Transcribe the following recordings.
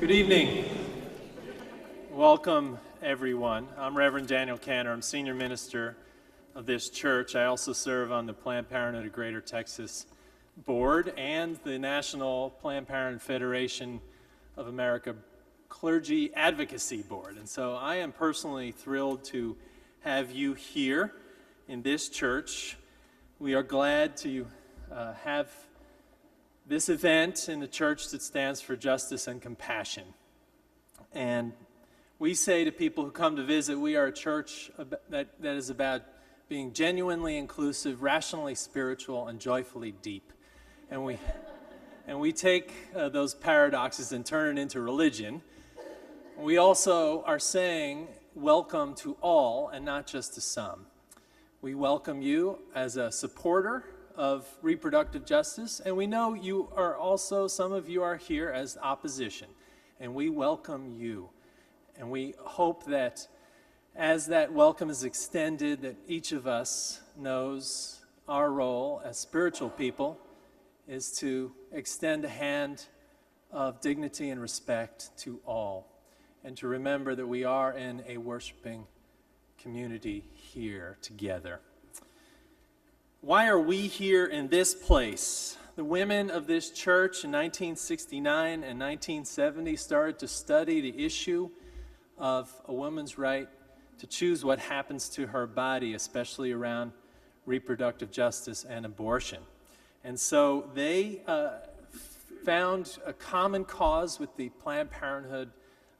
Good evening. Welcome, everyone. I'm Reverend Daniel Cantor. I'm senior minister of this church. I also serve on the Planned Parenthood of Greater Texas Board and the National Planned Parenthood Federation of America Clergy Advocacy Board. And so I am personally thrilled to have you here in this church. We are glad to have this event in the church that stands for justice and compassion. And we say to people who come to visit, we are a church that is about being genuinely inclusive, rationally spiritual, and joyfully deep. And we take those paradoxes and turn it into religion. We also are saying welcome to all and not just to some. We welcome you as a supporter of reproductive justice, and we know you are also, some of you are here as opposition, and we welcome you. And we hope that as that welcome is extended, that each of us knows our role as spiritual people is to extend a hand of dignity and respect to all, and to remember that we are in a worshiping community here together. Why are we here in this place? The women of this church in 1969 and 1970 started to study the issue of a woman's right to choose what happens to her body, especially around reproductive justice and abortion. And so they found a common cause with the Planned Parenthood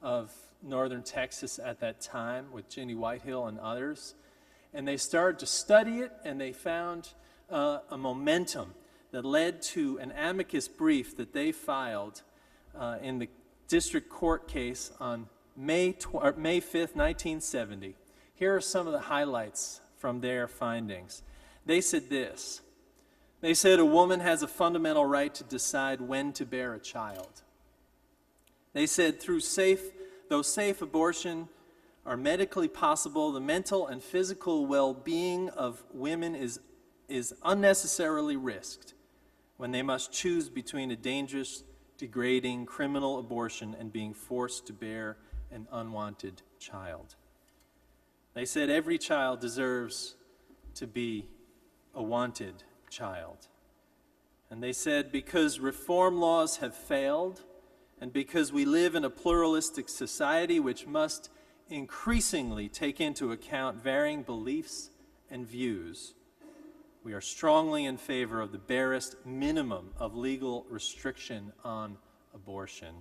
of Northern Texas at that time, with Ginny Whitehill and others. And they started to study it, and they found a momentum that led to an amicus brief that they filed in the district court case on May 5th, 1970. Here are some of the highlights from their findings. They said this. They said a woman has a fundamental right to decide when to bear a child. They said though safe abortion are medically possible, the mental and physical well-being of women is unnecessarily risked when they must choose between a dangerous, degrading, criminal abortion and being forced to bear an unwanted child. They said every child deserves to be a wanted child. And they said because reform laws have failed, and because we live in a pluralistic society which must increasingly take into account varying beliefs and views, we are strongly in favor of the barest minimum of legal restriction on abortion.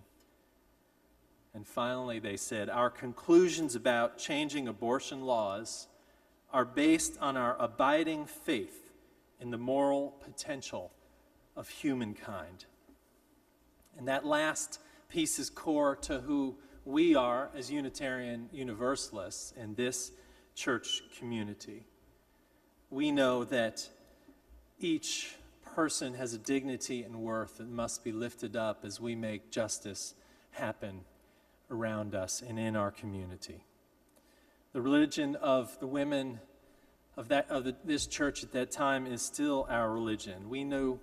And finally, they said, our conclusions about changing abortion laws are based on our abiding faith in the moral potential of humankind. And that last piece is core to who we are as Unitarian Universalists in this church community. We know that each person has a dignity and worth that must be lifted up as we make justice happen around us and in our community. The religion of the women of this church at that time is still our religion. We knew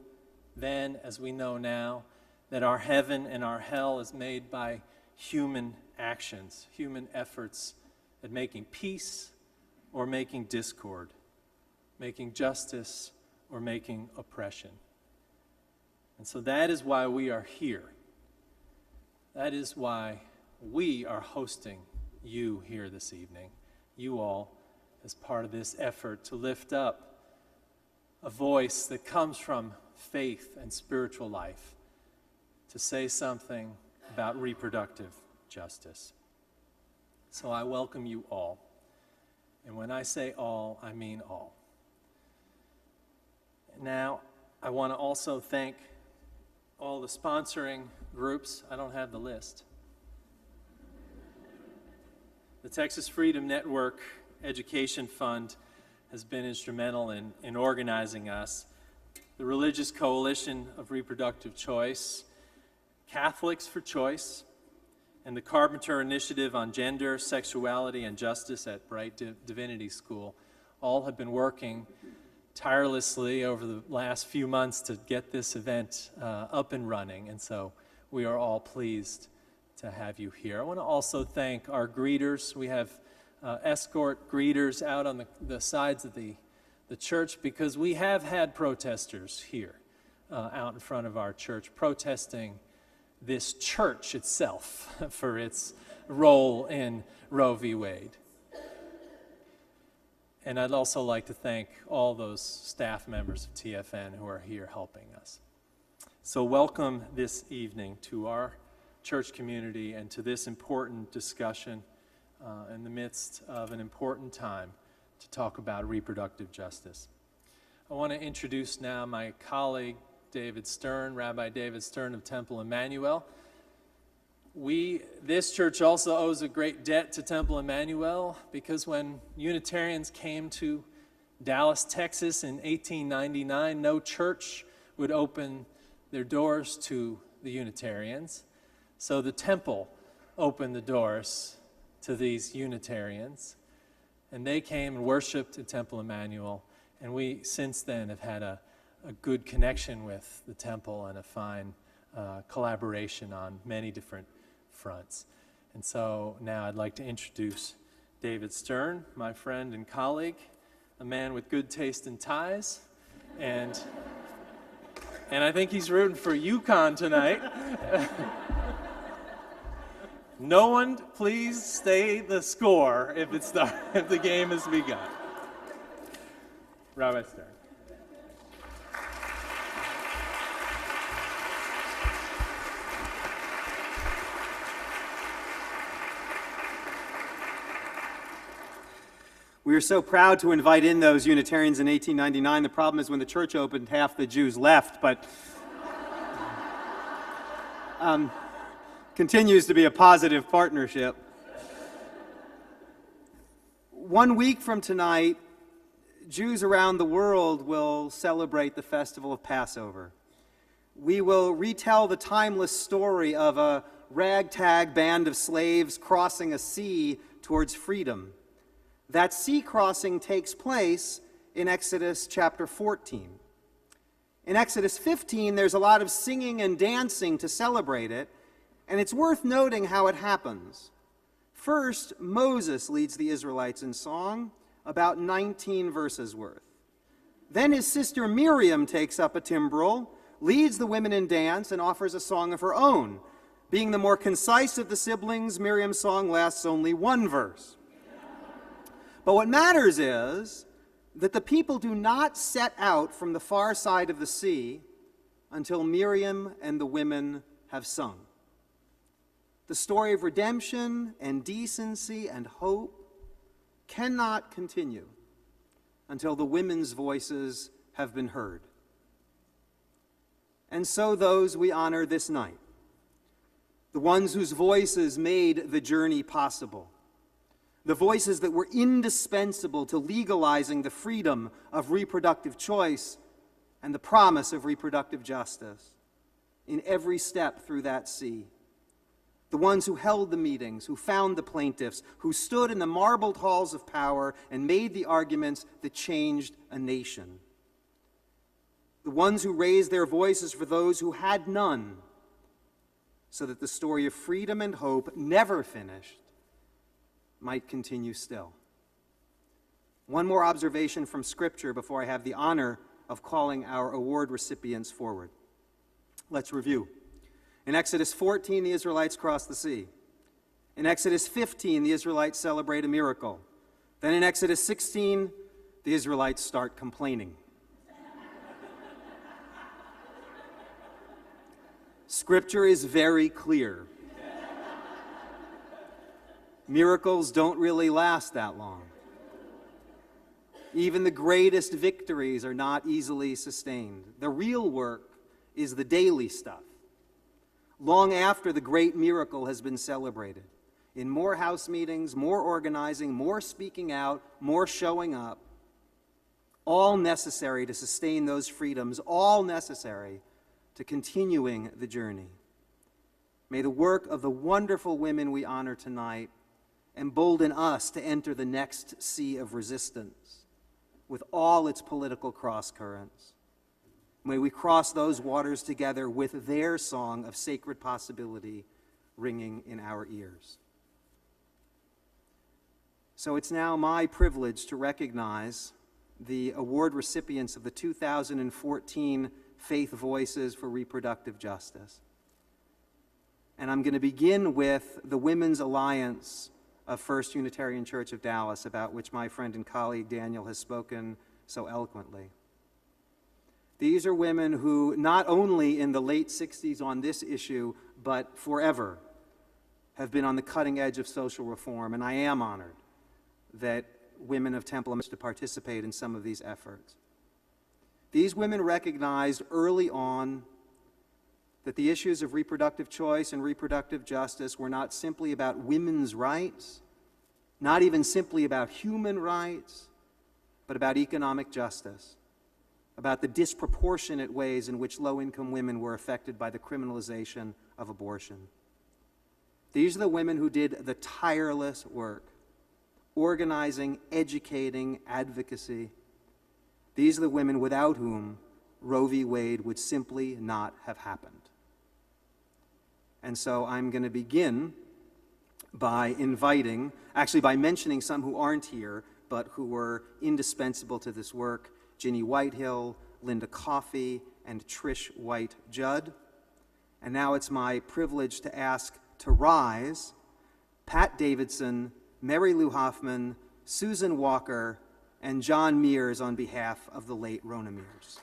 then, as we know now, that our heaven and our hell is made by human actions, human efforts at making peace or making discord, making justice or making oppression. And so that is why we are here. That is why we are hosting you here this evening, you all, as part of this effort to lift up a voice that comes from faith and spiritual life, to say something about reproductive justice. So I welcome you all. And when I say all, I mean all. Now, I want to also thank all the sponsoring groups. I don't have the list. The Texas Freedom Network Education Fund has been instrumental in organizing us. The Religious Coalition of Reproductive Choice, Catholics for Choice, and the Carpenter Initiative on Gender, Sexuality, and Justice at Bright Divinity School all have been working tirelessly over the last few months to get this event up and running, and so we are all pleased to have you here. I want to also thank our greeters. We have escort greeters out on the sides of the church because we have had protesters here out in front of our church protesting this church itself for its role in Roe v. Wade. And I'd also like to thank all those staff members of TFN who are here helping us. So welcome this evening to our church community and to this important discussion in the midst of an important time to talk about reproductive justice. I want to introduce now my colleague, David Stern, Rabbi David Stern of Temple Emmanuel. This church also owes a great debt to Temple Emmanuel because when Unitarians came to Dallas, Texas in 1899, no church would open their doors to the Unitarians. So the temple opened the doors to these Unitarians, and they came and worshiped at Temple Emmanuel, and we since then have had a good connection with the temple and a fine collaboration on many different fronts. And so now I'd like to introduce David Stern, my friend and colleague, a man with good taste in ties, and I think he's rooting for UConn tonight. No one, please stay the score if the game has begun. Rabbi Stern. We were so proud to invite in those Unitarians in 1899. The problem is when the church opened, half the Jews left, but continues to be a positive partnership. 1 week from tonight, Jews around the world will celebrate the festival of Passover. We will retell the timeless story of a ragtag band of slaves crossing a sea towards freedom. That sea crossing takes place in Exodus chapter 14. In Exodus 15, there's a lot of singing and dancing to celebrate it, and it's worth noting how it happens. First, Moses leads the Israelites in song, about 19 verses worth. Then his sister Miriam takes up a timbrel, leads the women in dance, and offers a song of her own. Being the more concise of the siblings, Miriam's song lasts only 1 verse. But what matters is that the people do not set out from the far side of the sea until Miriam and the women have sung. The story of redemption and decency and hope cannot continue until the women's voices have been heard. And so those we honor this night, the ones whose voices made the journey possible, the voices that were indispensable to legalizing the freedom of reproductive choice and the promise of reproductive justice in every step through that sea. The ones who held the meetings, who found the plaintiffs, who stood in the marbled halls of power and made the arguments that changed a nation. The ones who raised their voices for those who had none, so that the story of freedom and hope, never finished, might continue still. One more observation from Scripture before I have the honor of calling our award recipients forward. Let's review. In Exodus 14, the Israelites cross the sea. In Exodus 15, the Israelites celebrate a miracle. Then in Exodus 16, the Israelites start complaining. Scripture is very clear. Miracles don't really last that long. Even the greatest victories are not easily sustained. The real work is the daily stuff. Long after the great miracle has been celebrated, in more house meetings, more organizing, more speaking out, more showing up, all necessary to sustain those freedoms, all necessary to continuing the journey. May the work of the wonderful women we honor tonight embolden us to enter the next sea of resistance with all its political cross-currents. May we cross those waters together with their song of sacred possibility ringing in our ears. So it's now my privilege to recognize the award recipients of the 2014 Faith Voices for Reproductive Justice. And I'm going to begin with the Women's Alliance of First Unitarian Church of Dallas, about which my friend and colleague Daniel has spoken so eloquently. These are women who, not only in the late 60s on this issue, but forever, have been on the cutting edge of social reform, and I am honored that women of Temple managed to participate in some of these efforts. These women recognized early on that the issues of reproductive choice and reproductive justice were not simply about women's rights, not even simply about human rights, but about economic justice, about the disproportionate ways in which low-income women were affected by the criminalization of abortion. These are the women who did the tireless work, organizing, educating, advocacy. These are the women without whom Roe v. Wade would simply not have happened. And so I'm going to begin by by mentioning some who aren't here, but who were indispensable to this work: Ginny Whitehill, Linda Coffey, and Trish White-Judd. And now it's my privilege to ask to rise Pat Davidson, Mary Lou Hoffman, Susan Walker, and John Mears on behalf of the late Rona Mears.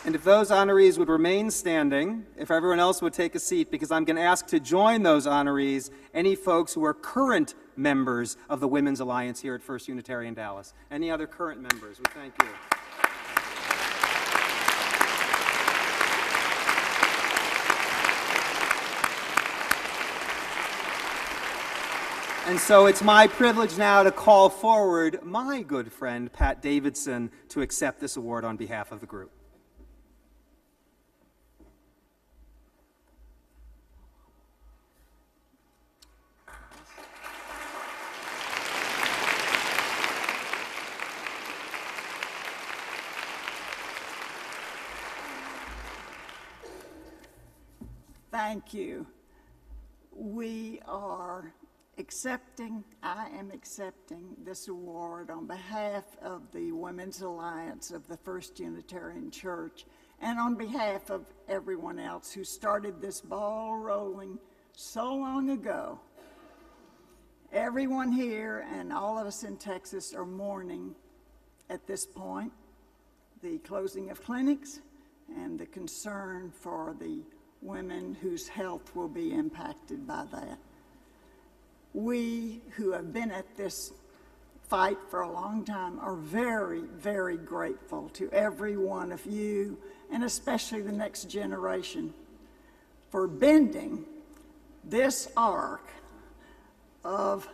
And if those honorees would remain standing, if everyone else would take a seat, because I'm going to ask to join those honorees any folks who are current members of the Women's Alliance here at First Unitarian Dallas. Any other current members? We thank you. And so it's my privilege now to call forward my good friend, Pat Davidson, to accept this award on behalf of the group. Thank you. I am accepting this award on behalf of the Women's Alliance of the First Unitarian Church and on behalf of everyone else who started this ball rolling so long ago. Everyone here and all of us in Texas are mourning at this point the closing of clinics and the concern for the women whose health will be impacted by that. We who have been at this fight for a long time are very, very grateful to every one of you, and especially the next generation, for bending this arc of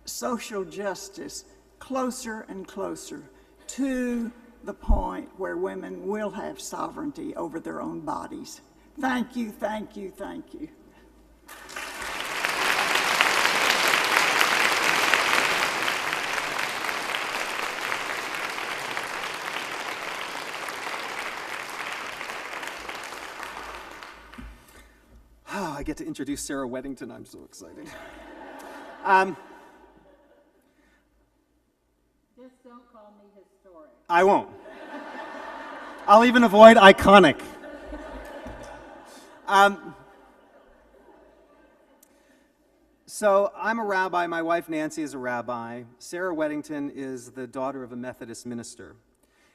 social justice closer and closer to the point where women will have sovereignty over their own bodies. Thank you, thank you, thank you. I get to introduce Sarah Weddington. I'm so excited. Just don't call me historic. I won't. I'll even avoid iconic. So I'm a rabbi. My wife Nancy is a rabbi. Sarah Weddington is the daughter of a Methodist minister.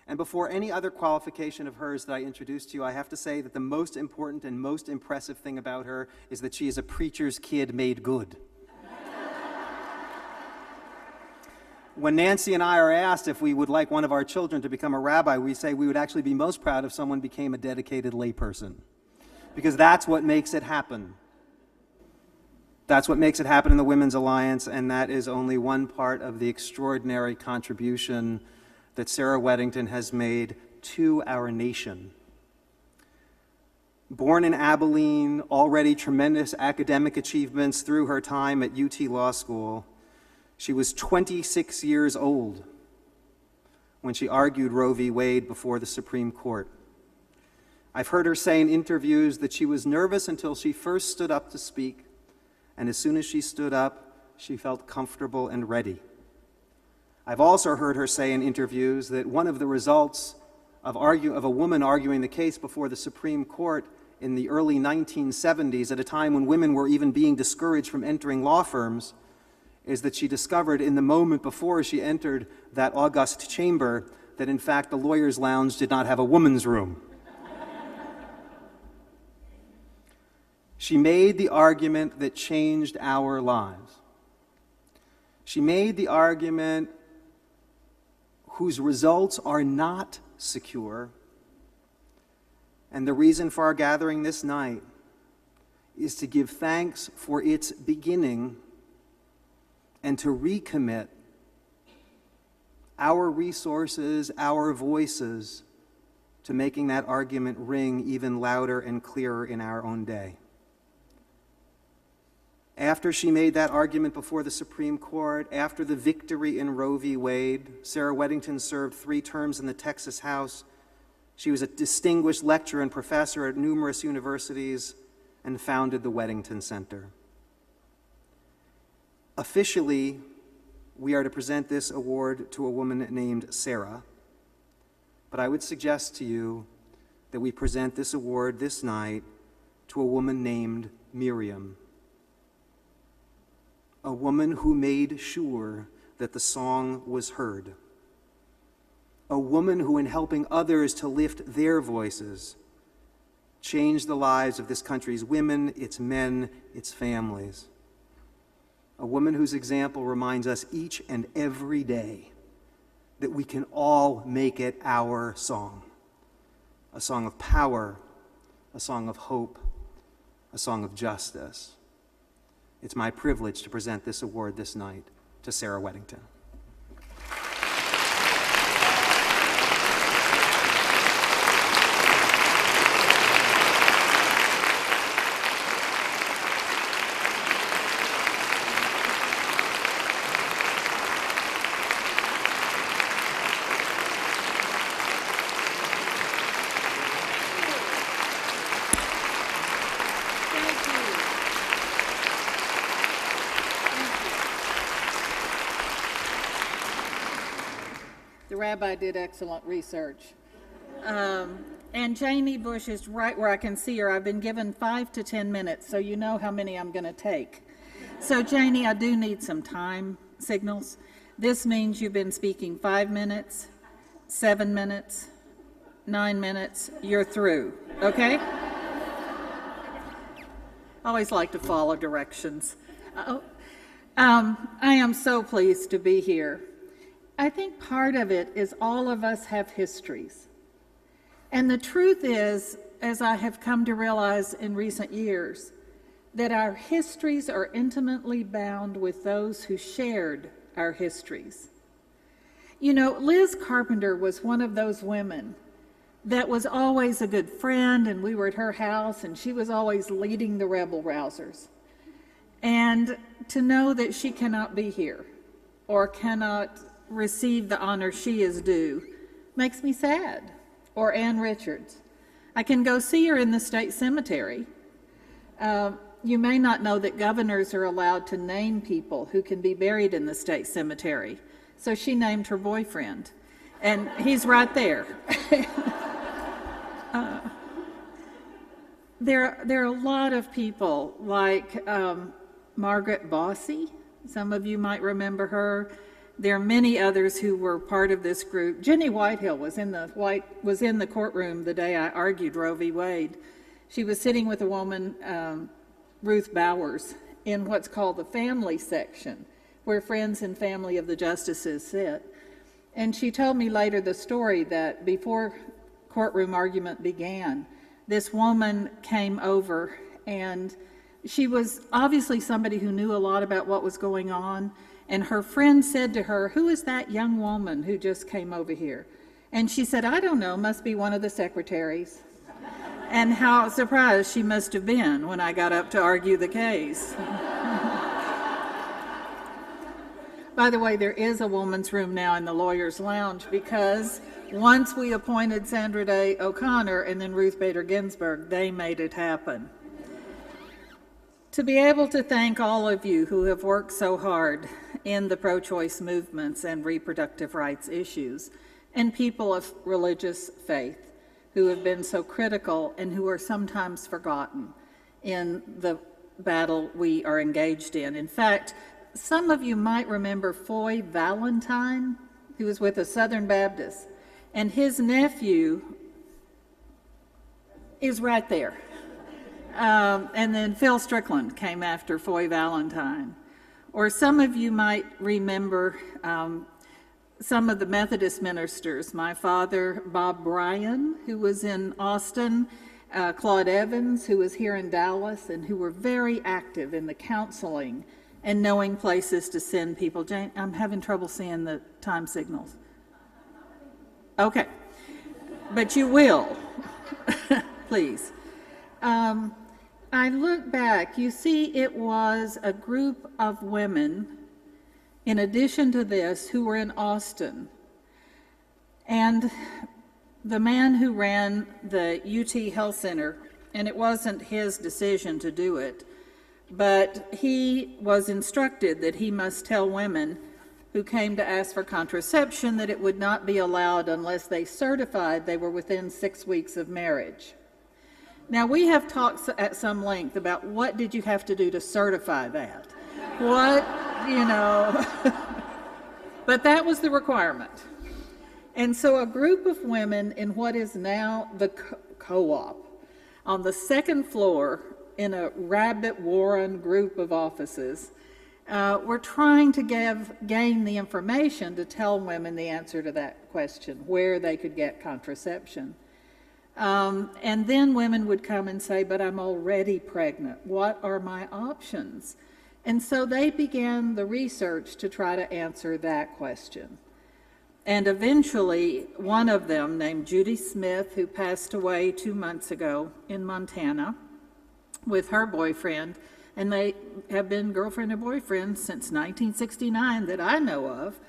And before any other qualification of hers that I introduce to you, I have to say that the most important and most impressive thing about her is that she is a preacher's kid made good. When Nancy and I are asked if we would like one of our children to become a rabbi, we say we would actually be most proud if someone became a dedicated layperson, because that's what makes it happen. That's what makes it happen in the Women's Alliance, and that is only one part of the extraordinary contribution that Sarah Weddington has made to our nation. Born in Abilene, already tremendous academic achievements through her time at UT Law School, she was 26 years old when she argued Roe v. Wade before the Supreme Court. I've heard her say in interviews that she was nervous until she first stood up to speak, and as soon as she stood up, she felt comfortable and ready. I've also heard her say in interviews that one of the results of a woman arguing the case before the Supreme Court in the early 1970s, at a time when women were even being discouraged from entering law firms, is that she discovered in the moment before she entered that august chamber that in fact the lawyer's lounge did not have a woman's room. She made the argument that changed our lives. She made the argument whose results are not secure. And the reason for our gathering this night is to give thanks for its beginning and to recommit our resources, our voices, to making that argument ring even louder and clearer in our own day. After she made that argument before the Supreme Court, after the victory in Roe v. Wade, Sarah Weddington served 3 terms in the Texas House. She was a distinguished lecturer and professor at numerous universities and founded the Weddington Center. Officially, we are to present this award to a woman named Sarah, but I would suggest to you that we present this award this night to a woman named Miriam, a woman who made sure that the song was heard, a woman who, in helping others to lift their voices, changed the lives of this country's women, its men, its families. A woman whose example reminds us each and every day that we can all make it our song. A song of power, a song of hope, a song of justice. It's my privilege to present this award this night to Sarah Weddington. The rabbi did excellent research. And Janie Bush is right where I can see her. I've been given 5 to 10 minutes, so you know how many I'm going to take. So Janie, I do need some time signals. This means you've been speaking 5 minutes, 7 minutes, 9 minutes, you're through, okay? I always like to follow directions. I am so pleased to be here. I think part of it is all of us have histories. And the truth is, as I have come to realize in recent years, that our histories are intimately bound with those who shared our histories. You know, Liz Carpenter was one of those women that was always a good friend, and we were at her house, and she was always leading the rebel rousers. And to know that she cannot be here or cannot receive the honor she is due makes me sad. Or Ann Richards. I can go see her in the state cemetery. You may not know that governors are allowed to name people who can be buried in the state cemetery. So she named her boyfriend, and he's right there. There are a lot of people like Margaret Bossy. Some of you might remember her. There are many others who were part of this group. Jenny Whitehill was in the courtroom the day I argued Roe v. Wade. She was sitting with a woman, Ruth Bowers, in what's called the family section, where friends and family of the justices sit. And she told me later the story that before courtroom argument began, this woman came over, and she was obviously somebody who knew a lot about what was going on, and her friend said to her, "Who is that young woman who just came over here?" And she said, "I don't know, must be one of the secretaries." And how surprised she must have been when I got up to argue the case. By the way, there is a woman's room now in the lawyer's lounge, because once we appointed Sandra Day O'Connor and then Ruth Bader Ginsburg, they made it happen. To be able to thank all of you who have worked so hard in the pro-choice movements and reproductive rights issues, and people of religious faith who have been so critical and who are sometimes forgotten in the battle we are engaged in. In fact, some of you might remember Foy Valentine, who was with a Southern Baptist, and his nephew is right there. And then Phil Strickland came after Foy Valentine. Or some of you might remember some of the Methodist ministers, my father, Bob Bryan, who was in Austin, Claude Evans, who was here in Dallas, and who were very active in the counseling and knowing places to send people. Jane, I'm having trouble seeing the time signals. Okay, but you will, please. I look back, you see it was a group of women, in addition to this, who were in Austin. And the man who ran the UT Health Center, and it wasn't his decision to do it, but he was instructed that he must tell women who came to ask for contraception that it would not be allowed unless they certified they were within 6 weeks of marriage. Now, we have talked at some length about what did you have to do to certify that. What, you know, but that was the requirement. And so a group of women in what is now the co-op on the second floor in a rabbit-warren group of offices were trying to gain the information to tell women the answer to that question, where they could get contraception. And then women would come and say, "But I'm already pregnant. What are my options?" And so they began the research to try to answer that question. And eventually, one of them, named Judy Smith, who passed away 2 months ago in Montana with her boyfriend, and they have been girlfriend and boyfriend since 1969 that I know of.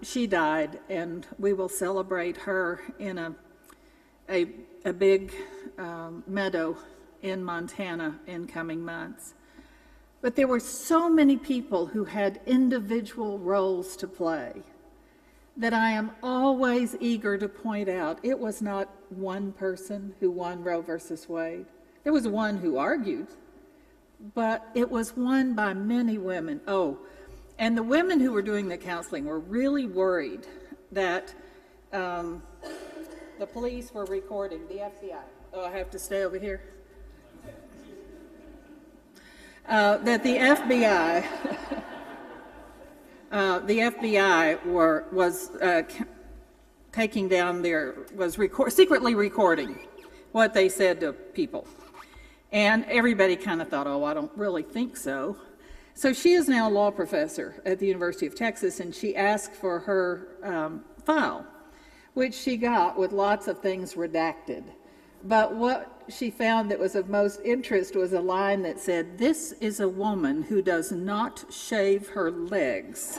She died, and we will celebrate her in a big meadow in Montana in coming months. But there were so many people who had individual roles to play that I am always eager to point out it was not one person who won Roe versus Wade. There was one who argued, but it was won by many women. Oh, and the women who were doing the counseling were really worried that the police were recording, the FBI. Oh, I have to stay over here. That the FBI was taking down secretly recording what they said to people. And everybody kind of thought, oh, I don't really think so. So she is now a law professor at the University of Texas, and she asked for her file, which she got with lots of things redacted. But what she found that was of most interest was a line that said, "This is a woman who does not shave her legs."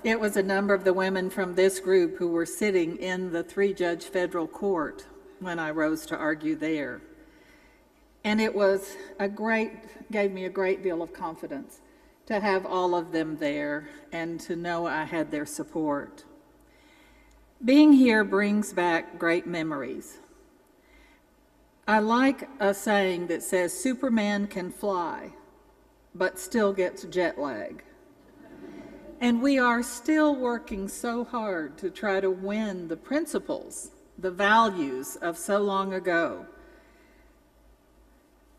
It was a number of the women from this group who were sitting in the 3-judge federal court when I rose to argue there. And it was gave me a great deal of confidence to have all of them there and to know I had their support. Being here brings back great memories. I like a saying that says, Superman can fly, but still gets jet lag. And we are still working so hard to try to win the principles, the values of so long ago.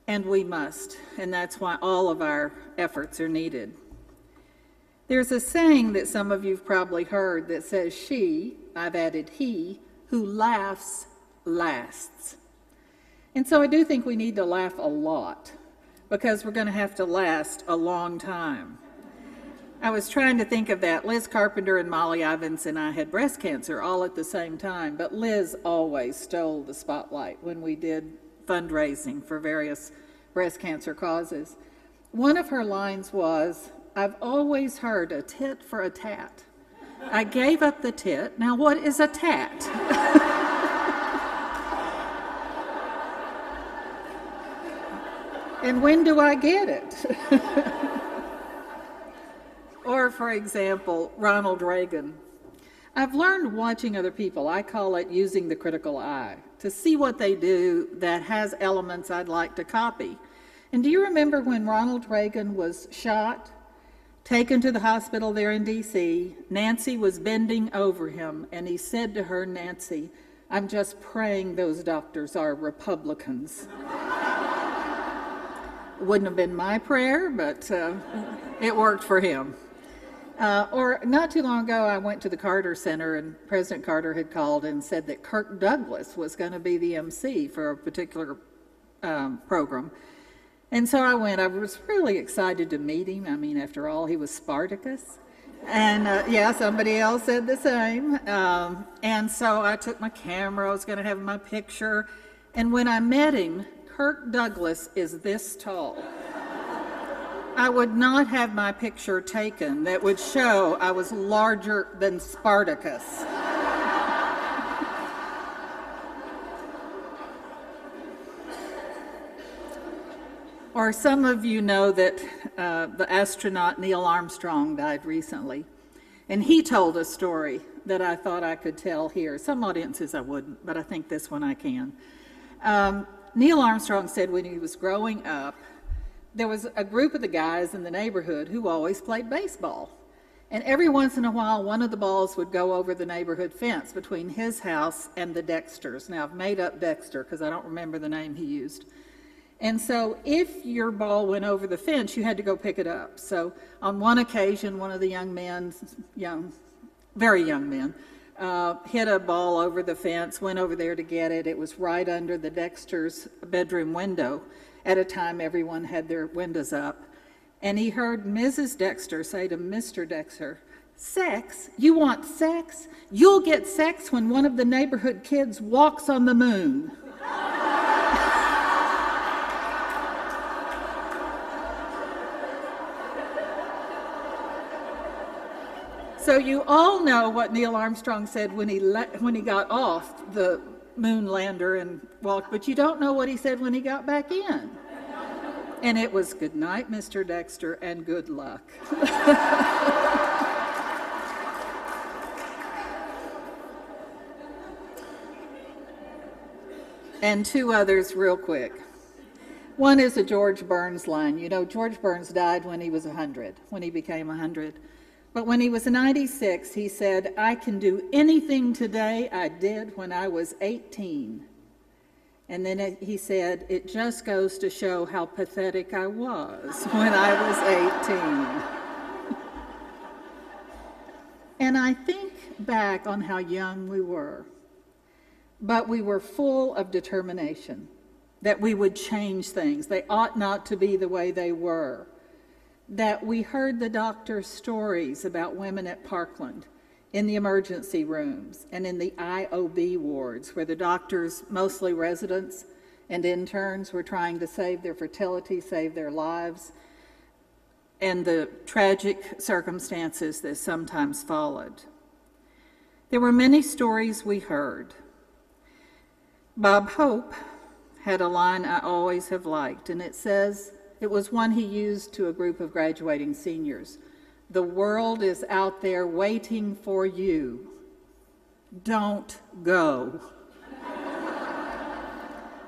And we must, and that's why all of our efforts are needed. There's a saying that some of you've probably heard that says, she, I've added he, who laughs lasts. And so I do think we need to laugh a lot, because we're going to have to last a long time. I was trying to think of that. Liz Carpenter and Molly Ivins and I had breast cancer all at the same time, but Liz always stole the spotlight when we did fundraising for various breast cancer causes. One of her lines was, I've always heard a tit for a tat. I gave up the tit. Now what is a tat? And when do I get it? Or, for example, Ronald Reagan. I've learned watching other people, I call it using the critical eye, to see what they do that has elements I'd like to copy. And do you remember when Ronald Reagan was shot, taken to the hospital there in D.C., Nancy was bending over him, and he said to her, Nancy, I'm just praying those doctors are Republicans. It wouldn't have been my prayer, but it worked for him. Or not too long ago, I went to the Carter Center, and President Carter had called and said that Kirk Douglas was going to be the MC for a particular program. And so I went. I was really excited to meet him. I mean, after all, he was Spartacus. And yeah, somebody else said the same. And so I took my camera. I was going to have my picture. And when I met him, Kirk Douglas is this tall. I would not have my picture taken that would show I was larger than Spartacus. Or some of you know that the astronaut Neil Armstrong died recently. And he told a story that I thought I could tell here. Some audiences I wouldn't, but I think this one I can. Neil Armstrong said when he was growing up, there was a group of the guys in the neighborhood who always played baseball. And every once in a while, one of the balls would go over the neighborhood fence between his house and the Dexters. Now, I've made up Dexter because I don't remember the name he used. And so if your ball went over the fence, you had to go pick it up. So on one occasion, one of the young men, very young men, hit a ball over the fence, went over there to get it. It was right under the Dexter's bedroom window. At a time, everyone had their windows up. And he heard Mrs. Dexter say to Mr. Dexter, sex? You want sex? You'll get sex when one of the neighborhood kids walks on the moon. So you all know what Neil Armstrong said when he got off the moon lander and walked, but you don't know what he said when he got back in. And it was good night, Mr. Dexter, and good luck. And two others real quick. One is a George Burns line. You know, George Burns died when he was 100, when he became 100. But when he was 96, he said, I can do anything today I did when I was 18. And then he said, it just goes to show how pathetic I was when I was 18. And I think back on how young we were, but we were full of determination that we would change things. They ought not to be the way they were. That we heard the doctor's stories about women at Parkland in the emergency rooms and in the IOB wards where the doctors, mostly residents and interns, were trying to save their fertility, save their lives, and the tragic circumstances that sometimes followed. There were many stories we heard. Bob Hope had a line I always have liked, and it says, it was one he used to a group of graduating seniors. The world is out there waiting for you. Don't go.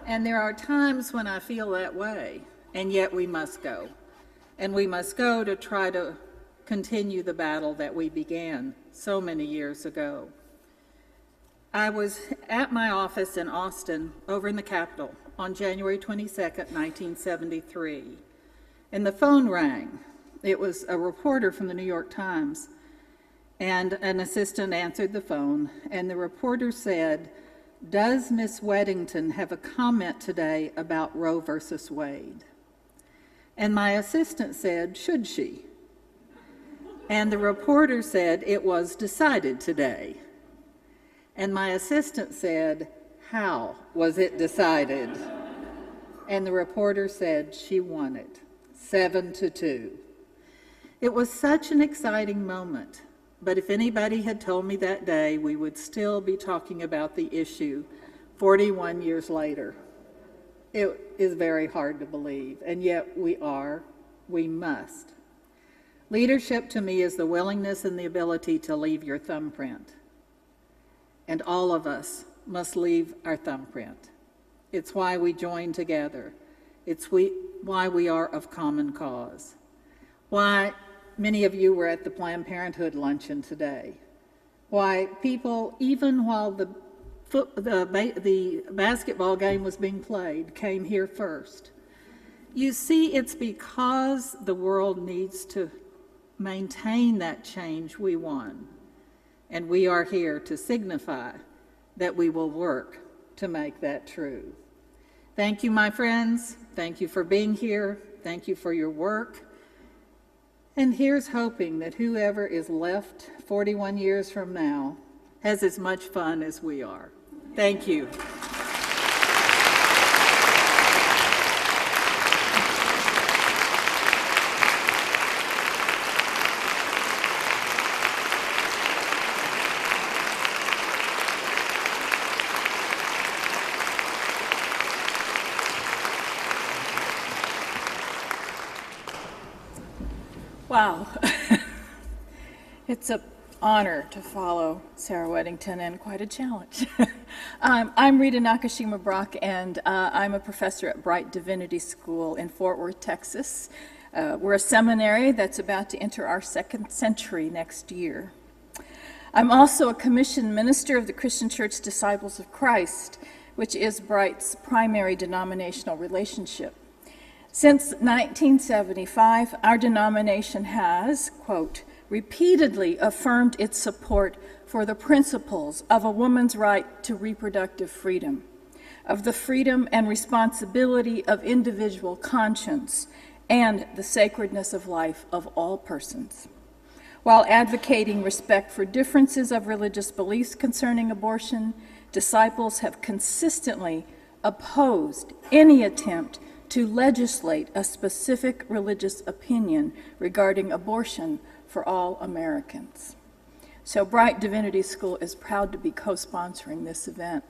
And there are times when I feel that way, and yet we must go. And we must go to try to continue the battle that we began so many years ago. I was at my office in Austin, over in the Capitol, on January 22nd, 1973, and the phone rang. It was a reporter from the New York Times, and an assistant answered the phone, and the reporter said, "Does Miss Weddington have a comment today about Roe versus Wade?" And my assistant said, "Should she?" And the reporter said, "It was decided today." And my assistant said, "How was it decided?" And the reporter said she won it, 7-2. It was such an exciting moment, but if anybody had told me that day, we would still be talking about the issue 41 years later. It is very hard to believe, and yet we must. Leadership to me is the willingness and the ability to leave your thumbprint. And all of us must leave our thumbprint. It's why we join together. It's why we are of common cause. Why many of you were at the Planned Parenthood luncheon today. Why people, even while the basketball game was being played, came here first. You see, it's because the world needs to maintain that change we won. And we are here to signify that we will work to make that true. Thank you, my friends. Thank you for being here. Thank you for your work. And here's hoping that whoever is left 41 years from now has as much fun as we are. Thank you. Wow. It's an honor to follow Sarah Weddington and quite a challenge. I'm Rita Nakashima Brock, and I'm a professor at Bright Divinity School in Fort Worth, Texas. We're a seminary that's about to enter our second century next year. I'm also a commissioned minister of the Christian Church Disciples of Christ, which is Bright's primary denominational relationship. Since 1975, our denomination has, quote, repeatedly affirmed its support for the principles of a woman's right to reproductive freedom, of the freedom and responsibility of individual conscience, and the sacredness of life of all persons. While advocating respect for differences of religious beliefs concerning abortion, disciples have consistently opposed any attempt to legislate a specific religious opinion regarding abortion for all Americans. So Bright Divinity School is proud to be co-sponsoring this event.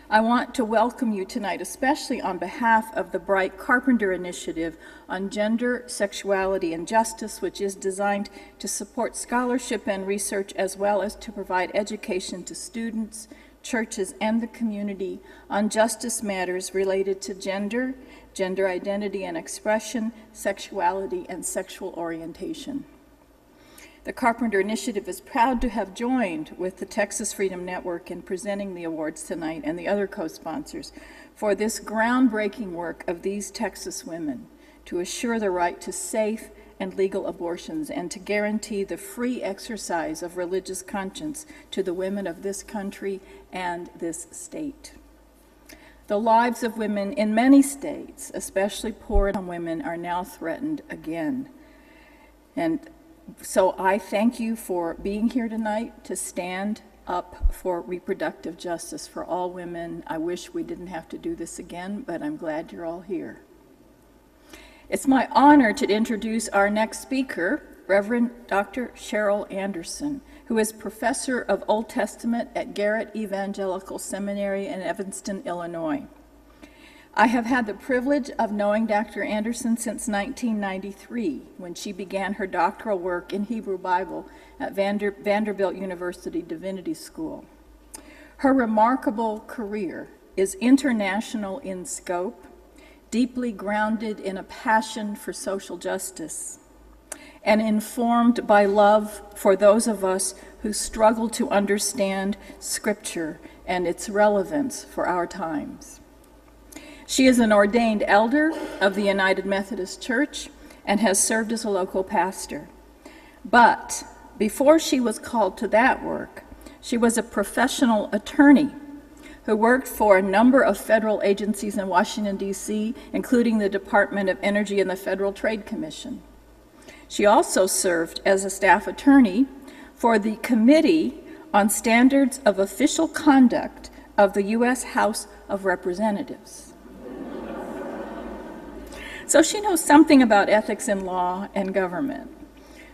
I want to welcome you tonight, especially on behalf of the Bright Carpenter Initiative on Gender, Sexuality, and Justice, which is designed to support scholarship and research as well as to provide education to students, churches, and the community on justice matters related to gender, gender identity and expression, sexuality, and sexual orientation. The Carpenter Initiative is proud to have joined with the Texas Freedom Network in presenting the awards tonight and the other co-sponsors for this groundbreaking work of these Texas women to assure the right to safe and legal abortions and to guarantee the free exercise of religious conscience to the women of this country and this state. The lives of women in many states, especially poor women, are now threatened again. And so I thank you for being here tonight to stand up for reproductive justice for all women. I wish we didn't have to do this again, but I'm glad you're all here. It's my honor to introduce our next speaker, Reverend Dr. Cheryl Anderson, who is professor of Old Testament at Garrett Evangelical Seminary in Evanston, Illinois. I have had the privilege of knowing Dr. Anderson since 1993, when she began her doctoral work in Hebrew Bible at Vanderbilt University Divinity School. Her remarkable career is international in scope, deeply grounded in a passion for social justice, and informed by love for those of us who struggle to understand Scripture and its relevance for our times. She is an ordained elder of the United Methodist Church and has served as a local pastor. But before she was called to that work, she was a professional attorney who worked for a number of federal agencies in Washington, D.C., including the Department of Energy and the Federal Trade Commission. She also served as a staff attorney for the Committee on Standards of Official Conduct of the U.S. House of Representatives. So she knows something about ethics in law and government.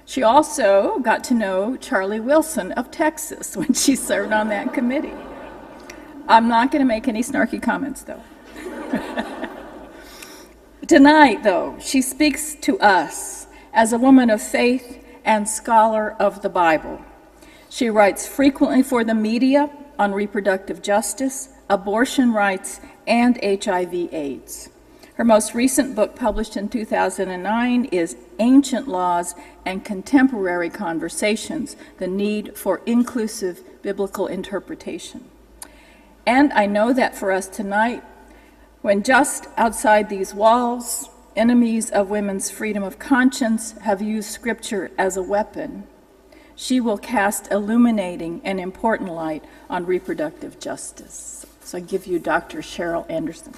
She also got to know Charlie Wilson of Texas when she served on that committee. I'm not going to make any snarky comments, though. Tonight, though, she speaks to us as a woman of faith and scholar of the Bible. She writes frequently for the media on reproductive justice, abortion rights, and HIV/AIDS. Her most recent book, published in 2009, is Ancient Laws and Contemporary Conversations: The Need for Inclusive Biblical Interpretation. And I know that for us tonight, when just outside these walls, enemies of women's freedom of conscience have used Scripture as a weapon, she will cast illuminating and important light on reproductive justice. So I give you Dr. Cheryl Anderson.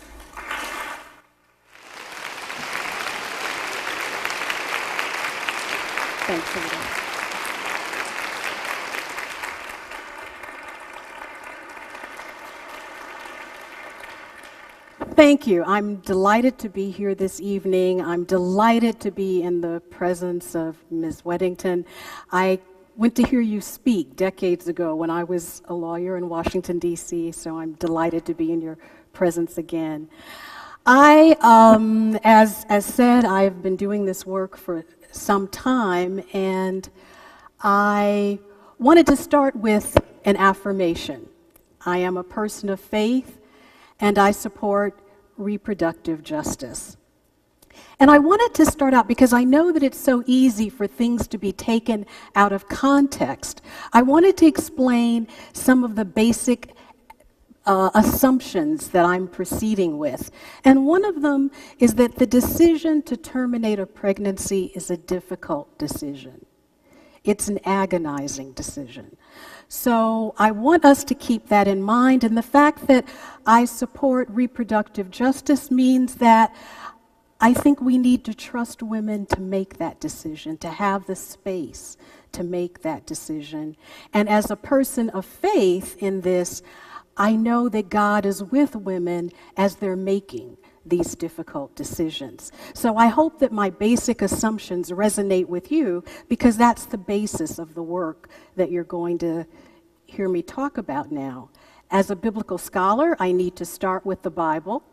Thanks, everybody. Thank you. I'm delighted to be here this evening. I'm delighted to be in the presence of Ms. Weddington. I went to hear you speak decades ago when I was a lawyer in Washington, D.C., so I'm delighted to be in your presence again. As said, I've been doing this work for some time, and I wanted to start with an affirmation. I am a person of faith, and I support reproductive justice. And I wanted to start out because I know that it's so easy for things to be taken out of context. I wanted to explain some of the basic assumptions that I'm proceeding with. And one of them is that the decision to terminate a pregnancy is a difficult decision. It's an agonizing decision. So I want us to keep that in mind. And the fact that I support reproductive justice means that I think we need to trust women to make that decision, to have the space to make that decision. And as a person of faith in this, I know that God is with women as they're making these difficult decisions. So I hope that my basic assumptions resonate with you, because that's the basis of the work that you're going to hear me talk about now. As a biblical scholar, I need to start with the Bible.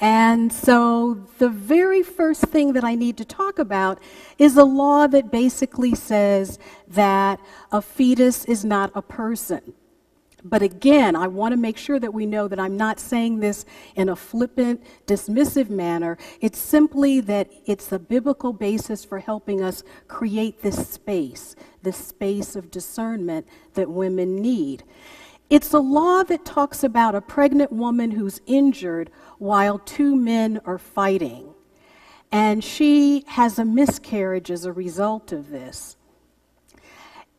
And so the very first thing that I need to talk about is a law that basically says that a fetus is not a person. But again, I want to make sure that we know that I'm not saying this in a flippant, dismissive manner. It's simply that it's the biblical basis for helping us create this space of discernment that women need. It's a law that talks about a pregnant woman who's injured while two men are fighting, and she has a miscarriage as a result of this.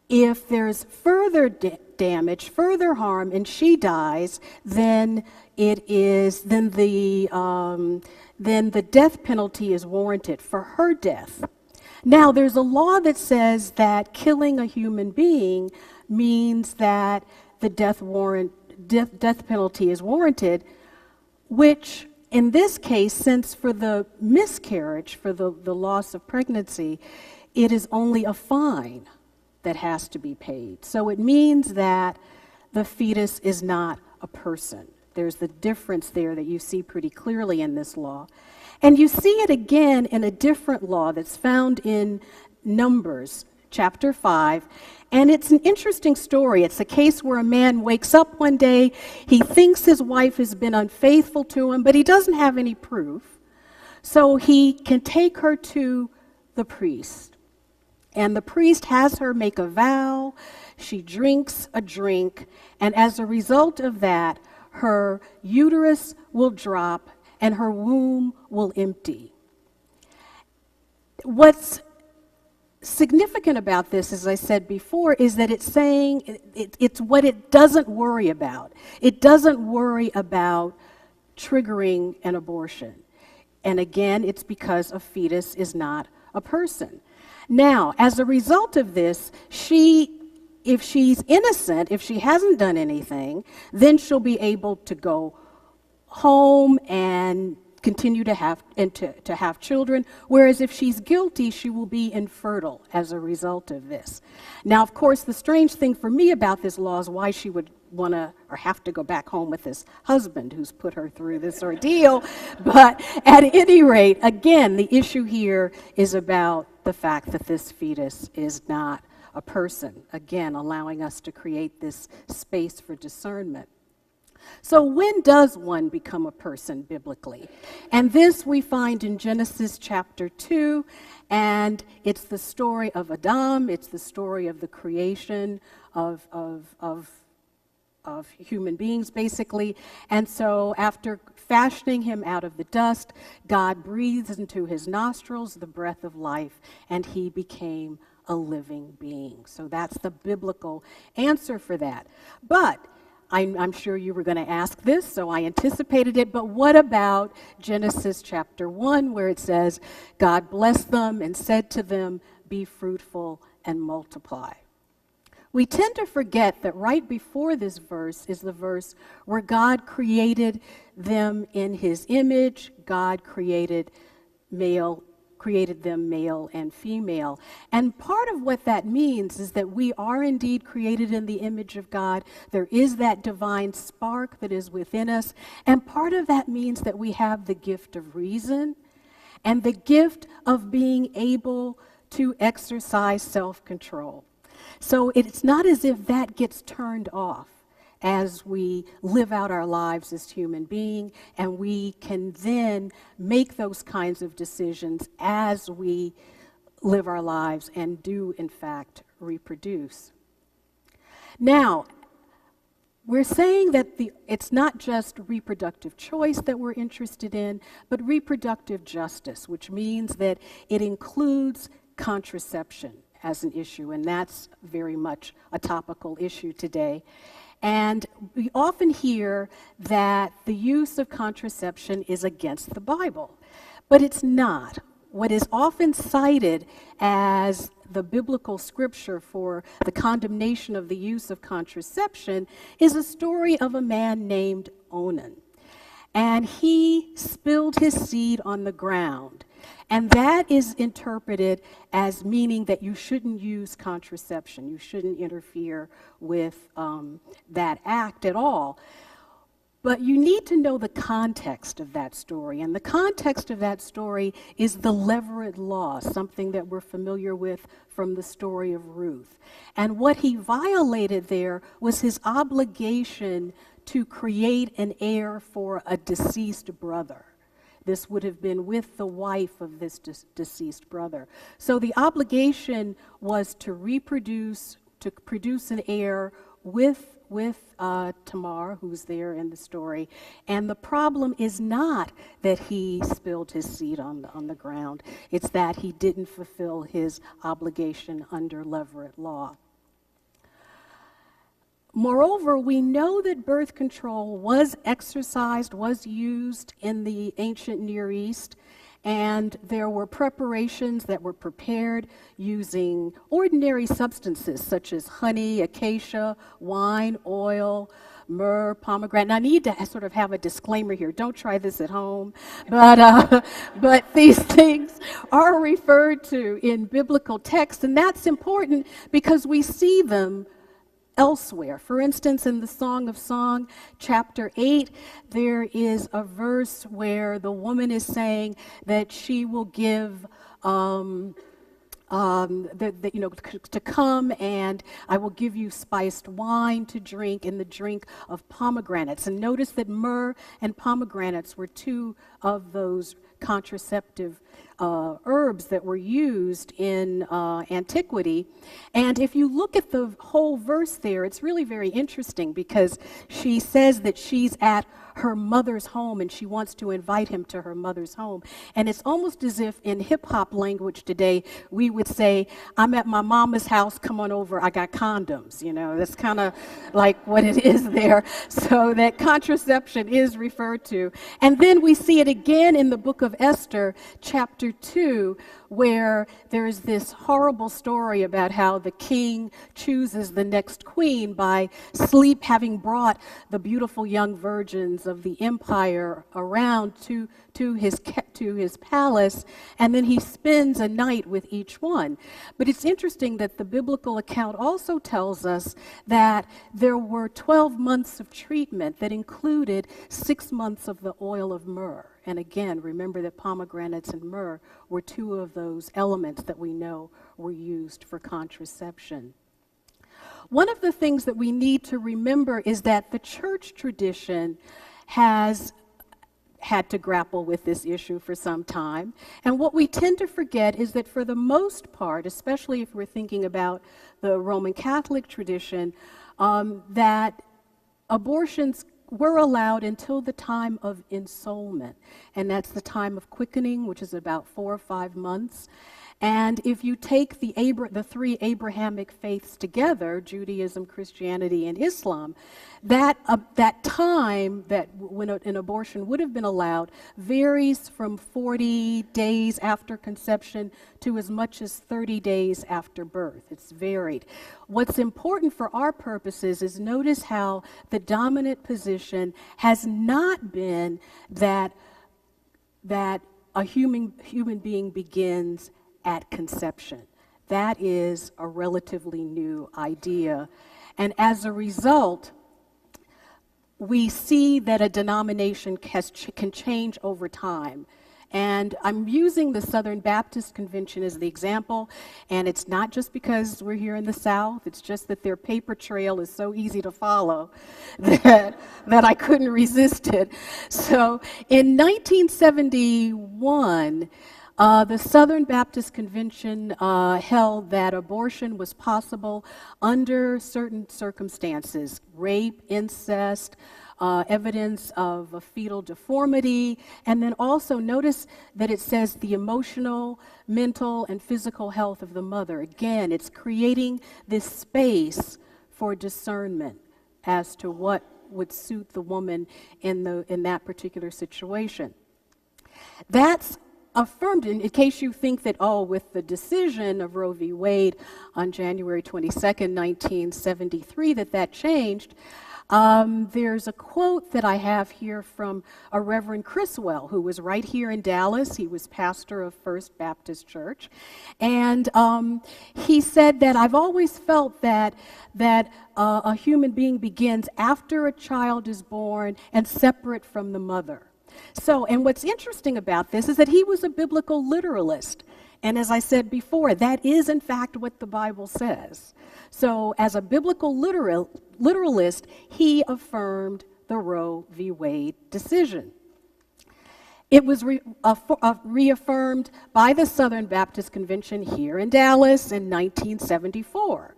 If there's further damage, further harm, and she dies, then the death penalty is warranted for her death. Now, there's a law that says that killing a human being means that the death penalty is warranted, which in this case, since for the miscarriage, for the loss of pregnancy, it is only a fine that has to be paid. So it means that the fetus is not a person. There's the difference there that you see pretty clearly in this law. And you see it again in a different law that's found in Numbers, chapter 5. And it's an interesting story. It's a case where a man wakes up one day, he thinks his wife has been unfaithful to him, but he doesn't have any proof. So he can take her to the priest. And the priest has her make a vow. She drinks a drink, and as a result of that, her uterus will drop and her womb will empty. What's significant about this, as I said before, is that it's saying it's what it doesn't worry about. It doesn't worry about triggering an abortion. And again, it's because a fetus is not a person. Now, as a result of this, if she's innocent, if she hasn't done anything, then she'll be able to go home and continue to have children, whereas if she's guilty, she will be infertile as a result of this. Now, of course, the strange thing for me about this law is why she would want to or have to go back home with this husband who's put her through this ordeal. But at any rate, again, the issue here is about the fact that this fetus is not a person, again, allowing us to create this space for discernment. So when does one become a person biblically? And this we find in Genesis chapter 2, and it's the story of Adam, it's the story of the creation of human beings, basically. And so after fashioning him out of the dust, God breathes into his nostrils the breath of life, and he became a living being. So that's the biblical answer for that. But I'm sure you were going to ask this, so I anticipated it, but what about Genesis chapter 1, where it says, God blessed them and said to them, be fruitful and multiply. We tend to forget that right before this verse is the verse where God created them in his image. God created them male and female. And part of what that means is that we are indeed created in the image of God. There is that divine spark that is within us. And part of that means that we have the gift of reason and the gift of being able to exercise self-control. So it's not as if that gets turned off as we live out our lives as human beings, and we can then make those kinds of decisions as we live our lives and do, in fact, reproduce. Now, we're saying that it's not just reproductive choice that we're interested in, but reproductive justice, which means that it includes contraception as an issue, and that's very much a topical issue today. And we often hear that the use of contraception is against the Bible, but it's not. What is often cited as the biblical scripture for the condemnation of the use of contraception is a story of a man named Onan. And he spilled his seed on the ground. And that is interpreted as meaning that you shouldn't use contraception. You shouldn't interfere with that act at all. But you need to know the context of that story. And the context of that story is the Levirate law, something that we're familiar with from the story of Ruth. And what he violated there was his obligation to create an heir for a deceased brother. This would have been with the wife of this deceased brother. So the obligation was to reproduce, to produce an heir with Tamar, who's there in the story. And the problem is not that he spilled his seed on the ground. It's that he didn't fulfill his obligation under Levirate law. Moreover, we know that birth control was exercised, was used in the ancient Near East, and there were preparations that were prepared using ordinary substances such as honey, acacia, wine, oil, myrrh, pomegranate. And I need to sort of have a disclaimer here. Don't try this at home. But these things are referred to in biblical texts, and that's important because we see them elsewhere. For instance, in the Song of Song, chapter 8, there is a verse where the woman is saying that she will give to come, and I will give you spiced wine to drink in the drink of pomegranates. And notice that myrrh and pomegranates were two of those contraceptive herbs that were used in antiquity. And if you look at the whole verse there, it's really very interesting because she says that she's at her mother's home and she wants to invite him to her mother's home. And it's almost as if in hip-hop language today, we would say, I'm at my mama's house, come on over, I got condoms. You know, that's kind of like what it is there. So that contraception is referred to. And then we see it again in the book of Esther, chapter 2, where there's this horrible story about how the king chooses the next queen by having brought the beautiful young virgins of the empire around to his palace, and then he spends a night with each one. But it's interesting that the biblical account also tells us that there were 12 months of treatment that included 6 months of the oil of myrrh. And again, remember that pomegranates and myrrh were two of those elements that we know were used for contraception. One of the things that we need to remember is that the church tradition has had to grapple with this issue for some time. And what we tend to forget is that for the most part, especially if we're thinking about the Roman Catholic tradition, that abortions were allowed until the time of ensoulment. And that's the time of quickening, which is about 4 or 5 months. And if you take the three Abrahamic faiths together, Judaism, Christianity, and Islam, that time that when an abortion would have been allowed varies from 40 days after conception to as much as 30 days after birth. It's varied. What's important for our purposes is notice how the dominant position has not been that a human being begins at conception. That is a relatively new idea. And as a result, we see that a denomination can change over time. And I'm using the Southern Baptist Convention as the example, and it's not just because we're here in the South, it's just that their paper trail is so easy to follow that I couldn't resist it. So in 1971, the Southern Baptist Convention held that abortion was possible under certain circumstances: rape, incest, evidence of a fetal deformity, and then also notice that it says the emotional, mental, and physical health of the mother. Again, it's creating this space for discernment as to what would suit the woman in that particular situation. That's affirmed, in case you think that, with the decision of Roe v. Wade on January 22nd, 1973, that changed. There's a quote that I have here from a Reverend Criswell, who was right here in Dallas. He was pastor of First Baptist Church. And he said that I've always felt that a human being begins after a child is born and separate from the mother. So, and what's interesting about this is that he was a biblical literalist. And as I said before, that is in fact what the Bible says. So as a biblical literalist, he affirmed the Roe v. Wade decision. It was reaffirmed by the Southern Baptist Convention here in Dallas in 1974.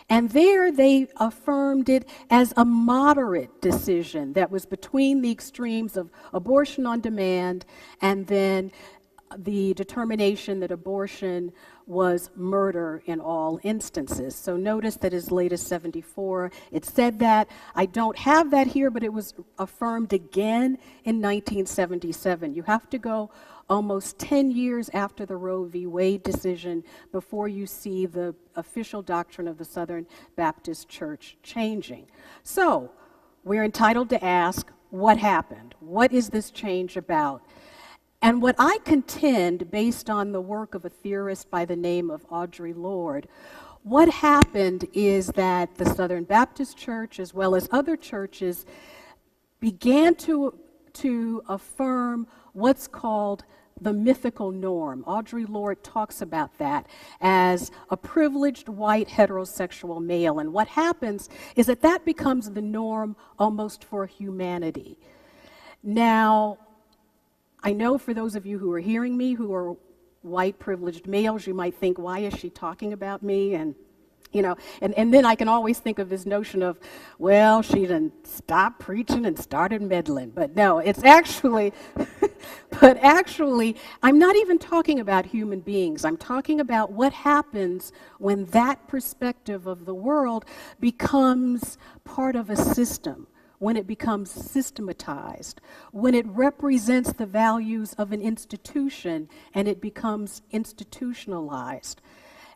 And there they affirmed it as a moderate decision that was between the extremes of abortion on demand and then the determination that abortion was murder in all instances. So notice that as late as 74, it said that. I don't have that here, but it was affirmed again in 1977. You have to go almost 10 years after the Roe v. Wade decision before you see the official doctrine of the Southern Baptist Church changing. So we're entitled to ask, what happened? What is this change about? And what I contend, based on the work of a theorist by the name of Audre Lorde, what happened is that the Southern Baptist Church, as well as other churches, began to affirm what's called the mythical norm. Audre Lorde talks about that as a privileged white heterosexual male. And what happens is that becomes the norm almost for humanity. Now, I know for those of you who are hearing me, who are white privileged males, you might think, why is she talking about me? And and then I can always think of this notion of, well, she done stopped preaching and started meddling. But no, it's actually, but actually, I'm not even talking about human beings. I'm talking about what happens when that perspective of the world becomes part of a system, when it becomes systematized, when it represents the values of an institution and it becomes institutionalized.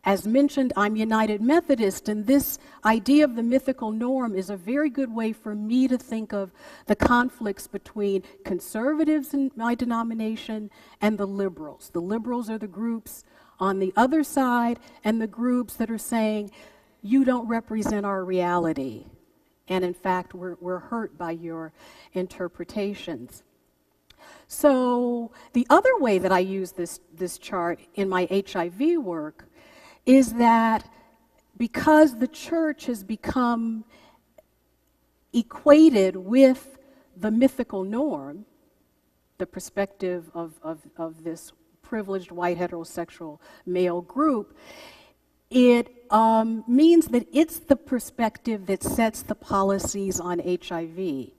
As mentioned, I'm United Methodist, and this idea of the mythical norm is a very good way for me to think of the conflicts between conservatives in my denomination and the liberals. The liberals are the groups on the other side, and the groups that are saying, you don't represent our reality. And in fact, we're hurt by your interpretations. So the other way that I use this chart in my HIV work is that because the church has become equated with the mythical norm, the perspective of this privileged white heterosexual male group, it means that it's the perspective that sets the policies on HIV.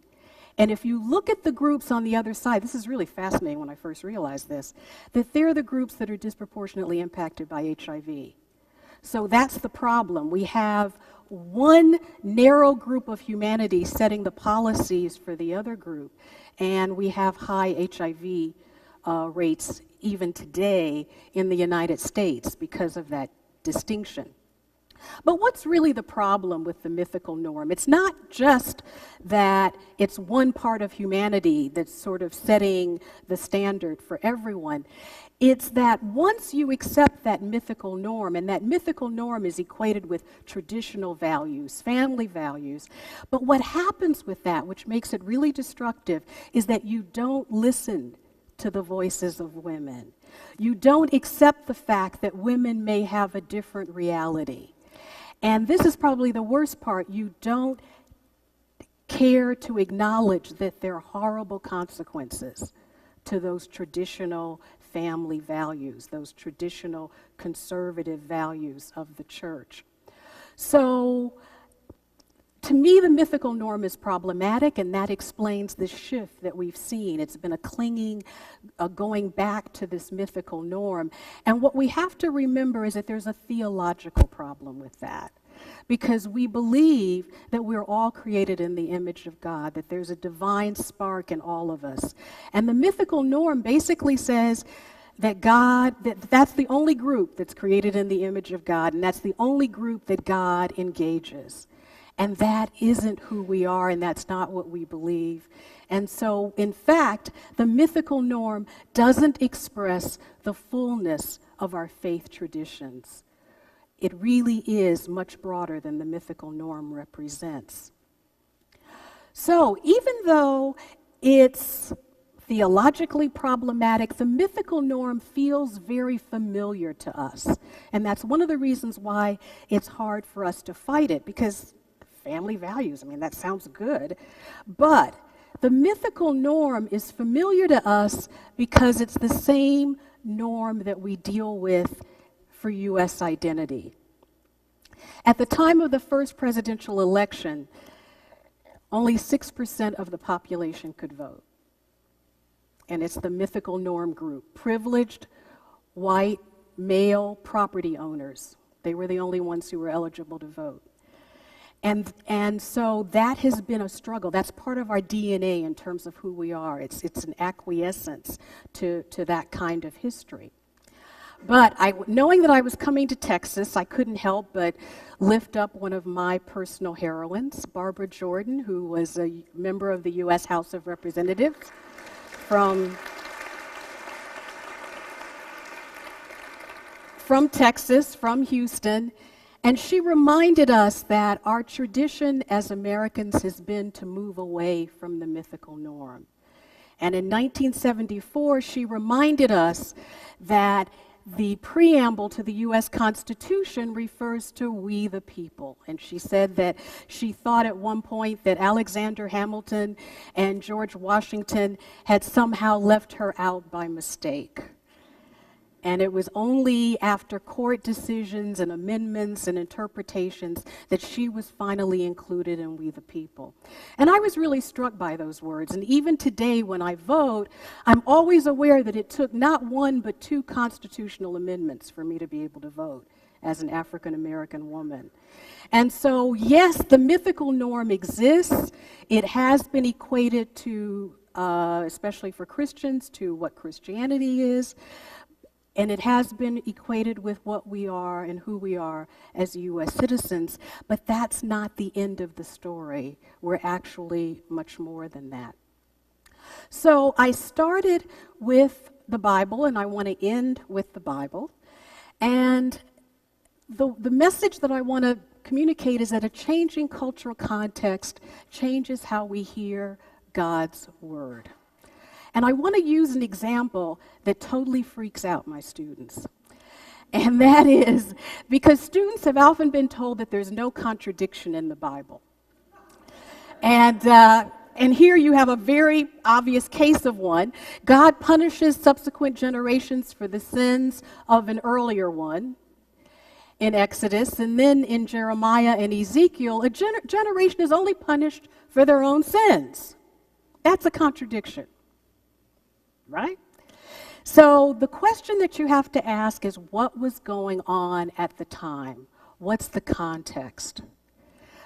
And if you look at the groups on the other side, this is really fascinating when I first realized this, that they're the groups that are disproportionately impacted by HIV. So that's the problem. We have one narrow group of humanity setting the policies for the other group, and we have high HIV rates even today in the United States because of that distinction. But what's really the problem with the mythical norm? It's not just that it's one part of humanity that's sort of setting the standard for everyone. It's that once you accept that mythical norm, and that mythical norm is equated with traditional values, family values, but what happens with that, which makes it really destructive, is that you don't listen to the voices of women. You don't accept the fact that women may have a different reality. And this is probably the worst part. You don't care to acknowledge that there are horrible consequences to those traditional family values, those traditional conservative values of the church. So, to me, the mythical norm is problematic, and that explains the shift that we've seen. It's been a clinging, going back to this mythical norm. And what we have to remember is that there's a theological problem with that, because we believe that we're all created in the image of God, that there's a divine spark in all of us. And the mythical norm basically says that that's the only group that's created in the image of God, and that's the only group that God engages. And that isn't who we are, and that's not what we believe. And so, in fact, the mythical norm doesn't express the fullness of our faith traditions. It really is much broader than the mythical norm represents. So, even though it's theologically problematic, the mythical norm feels very familiar to us. And that's one of the reasons why it's hard for us to fight it, because family values, I mean, that sounds good. But the mythical norm is familiar to us because it's the same norm that we deal with for U.S. identity. At the time of the first presidential election, only 6% of the population could vote. And it's the mythical norm group, privileged, white, male property owners. They were the only ones who were eligible to vote. And so that has been a struggle. That's part of our DNA in terms of who we are. It's an acquiescence to that kind of history. But knowing that I was coming to Texas, I couldn't help but lift up one of my personal heroines, Barbara Jordan, who was a member of the U.S. House of Representatives from Texas, from Houston. And she reminded us that our tradition as Americans has been to move away from the mythical norm. And in 1974, she reminded us that the preamble to the U.S. Constitution refers to we the people. And she said that she thought at one point that Alexander Hamilton and George Washington had somehow left her out by mistake. And it was only after court decisions and amendments and interpretations that she was finally included in We the People. And I was really struck by those words. And even today when I vote, I'm always aware that it took not one but two constitutional amendments for me to be able to vote as an African American woman. And so, yes, the mythical norm exists. It has been equated to, especially for Christians, to what Christianity is. And it has been equated with what we are and who we are as U.S. citizens, but that's not the end of the story. We're actually much more than that. So I started with the Bible, and I want to end with the Bible. And the message that I want to communicate is that a changing cultural context changes how we hear God's word. And I want to use an example that totally freaks out my students. And that is because students have often been told that there's no contradiction in the Bible. And here you have a very obvious case of one. God punishes subsequent generations for the sins of an earlier one in Exodus. And then in Jeremiah and Ezekiel, a generation is only punished for their own sins. That's a contradiction. Right? So the question that you have to ask is, what was going on at the time? What's the context?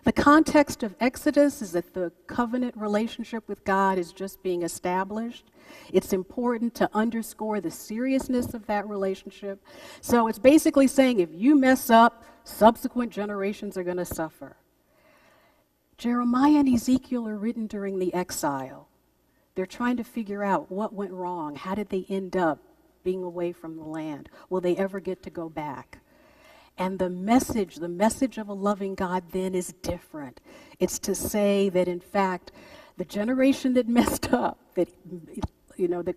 The context of Exodus is that the covenant relationship with God is just being established. It's important to underscore the seriousness of that relationship. So it's basically saying if you mess up, subsequent generations are going to suffer. Jeremiah and Ezekiel are written during the exile. They're trying to figure out what went wrong. How did they end up being away from the land? Will they ever get to go back? And the message of a loving God then is different. It's to say that, in fact, the generation that messed up, that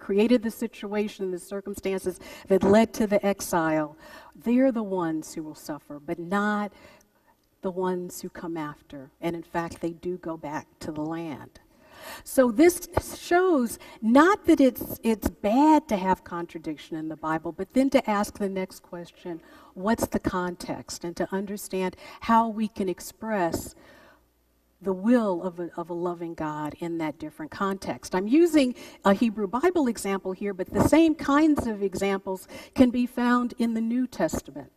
created the situation, the circumstances that led to the exile, they're the ones who will suffer, but not the ones who come after. And in fact, they do go back to the land. So this shows not that it's bad to have contradiction in the Bible, but then to ask the next question, what's the context? And to understand how we can express the will of a loving God in that different context. I'm using a Hebrew Bible example here, but the same kinds of examples can be found in the New Testament.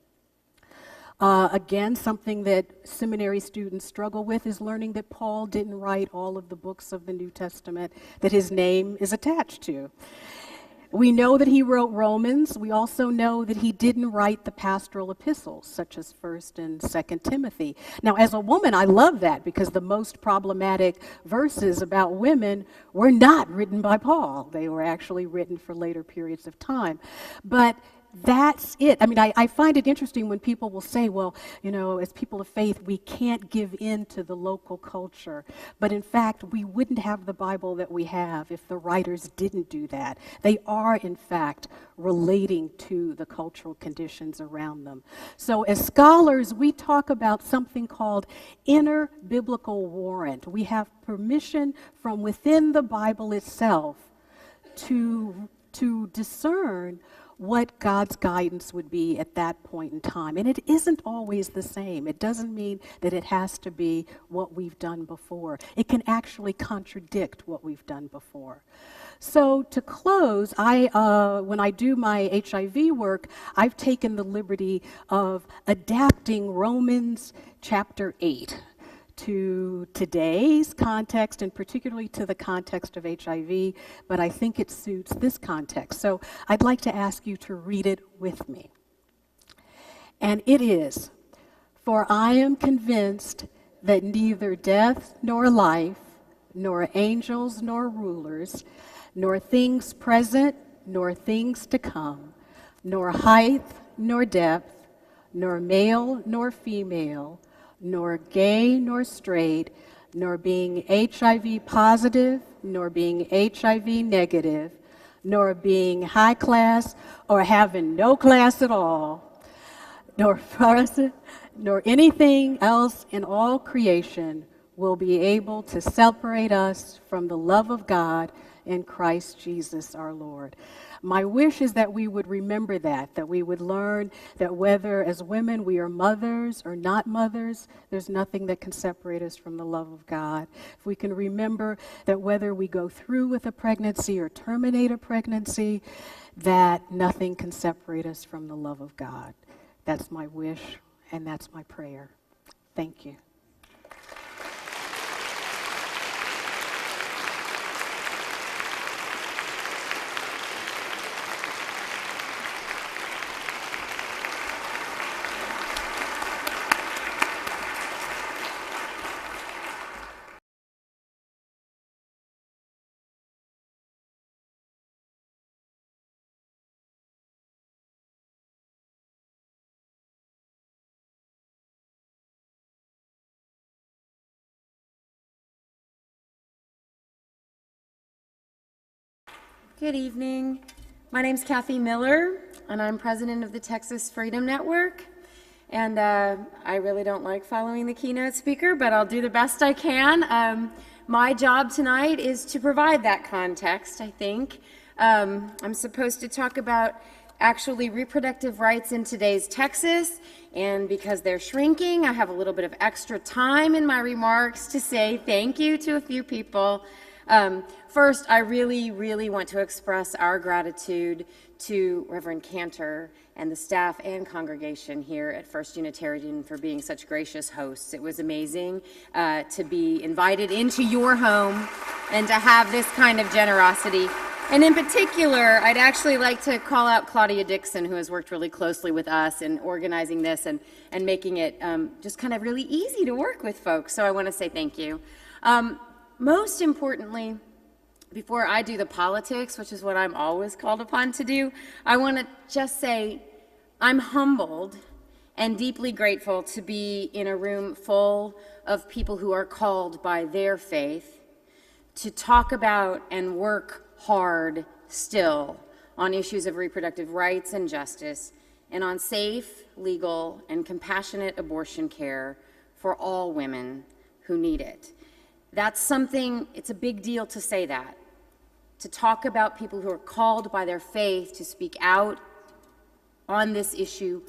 Again, something that seminary students struggle with is learning that Paul didn't write all of the books of the New Testament that his name is attached to. We know that he wrote Romans. We also know that he didn't write the pastoral epistles, such as 1st and 2nd Timothy. Now, as a woman, I love that because the most problematic verses about women were not written by Paul. They were actually written for later periods of time. But that's it. I mean, I find it interesting when people will say, well, as people of faith, we can't give in to the local culture. But in fact, we wouldn't have the Bible that we have if the writers didn't do that. They are, in fact, relating to the cultural conditions around them. So as scholars, we talk about something called inner biblical warrant. We have permission from within the Bible itself to discern what God's guidance would be at that point in time. And it isn't always the same. It doesn't mean that it has to be what we've done before. It can actually contradict what we've done before. So to close, when I do my HIV work, I've taken the liberty of adapting Romans chapter 8 to today's context and particularly to the context of HIV, but I think it suits this context. So I'd like to ask you to read it with me. And it is, "For I am convinced that neither death nor life, nor angels nor rulers, nor things present nor things to come, nor height nor depth, nor male nor female, nor gay nor straight, nor being HIV positive, nor being HIV negative, nor being high class or having no class at all, nor anything else in all creation will be able to separate us from the love of God in Christ Jesus our Lord. My wish is that we would remember that we would learn that whether as women we are mothers or not mothers, there's nothing that can separate us from the love of God. If we can remember that whether we go through with a pregnancy or terminate a pregnancy, that nothing can separate us from the love of God. That's my wish, and that's my prayer. Thank you. Good evening. My name's Kathy Miller, and I'm president of the Texas Freedom Network. And I really don't like following the keynote speaker, but I'll do the best I can. My job tonight is to provide that context, I think. I'm supposed to talk about actually reproductive rights in today's Texas, and because they're shrinking, I have a little bit of extra time in my remarks to say thank you to a few people. First, I really want to express our gratitude to Reverend Cantor and the staff and congregation here at First Unitarian for being such gracious hosts. It was amazing to be invited into your home and to have this kind of generosity. And in particular, I'd actually like to call out Claudia Dixon, who has worked really closely with us in organizing this and making it just kind of really easy to work with folks. So I want to say thank you. Most importantly, before I do the politics, which is what I'm always called upon to do, I want to just say I'm humbled and deeply grateful to be in a room full of people who are called by their faith to talk about and work hard still on issues of reproductive rights and justice and on safe, legal, and compassionate abortion care for all women who need it. That's something, it's a big deal to say that, to talk about people who are called by their faith to speak out on this issue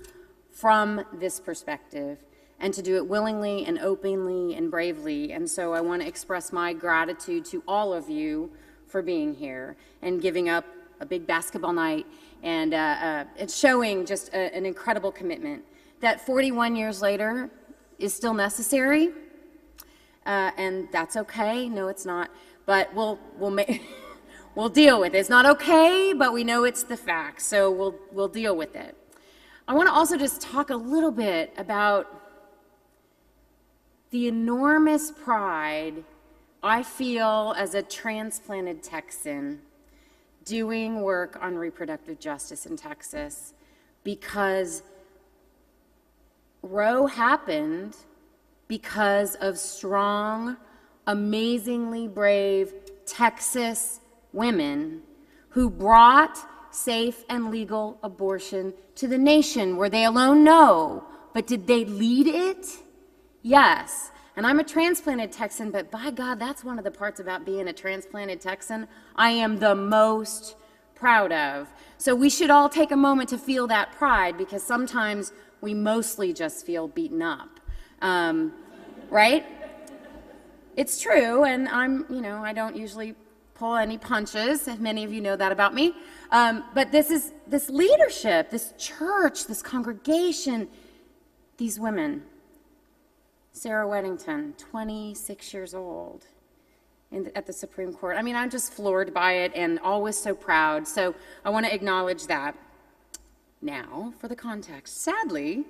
from this perspective, and to do it willingly and openly and bravely. And so I want to express my gratitude to all of you for being here and giving up a big basketball night and it's showing just an incredible commitment that 41 years later is still necessary. And that's okay. No, it's not. But we'll deal with it. It's not okay, but we know it's the fact. So we'll deal with it. I want to also just talk a little bit about the enormous pride I feel as a transplanted Texan doing work on reproductive justice in Texas, because Roe happened because of strong, amazingly brave Texas women who brought safe and legal abortion to the nation. Were they alone? No. But did they lead it? Yes. And I'm a transplanted Texan, but by God, that's one of the parts about being a transplanted Texan I am the most proud of. So we should all take a moment to feel that pride, because sometimes we mostly just feel beaten up. Right? It's true, and I don't usually pull any punches, and many of you know that about me. But this leadership, this church, this congregation, these women. Sarah Weddington, 26 years old, at the Supreme Court. I mean, I'm just floored by it and always so proud. So I want to acknowledge that. Now, for the context. Sadly,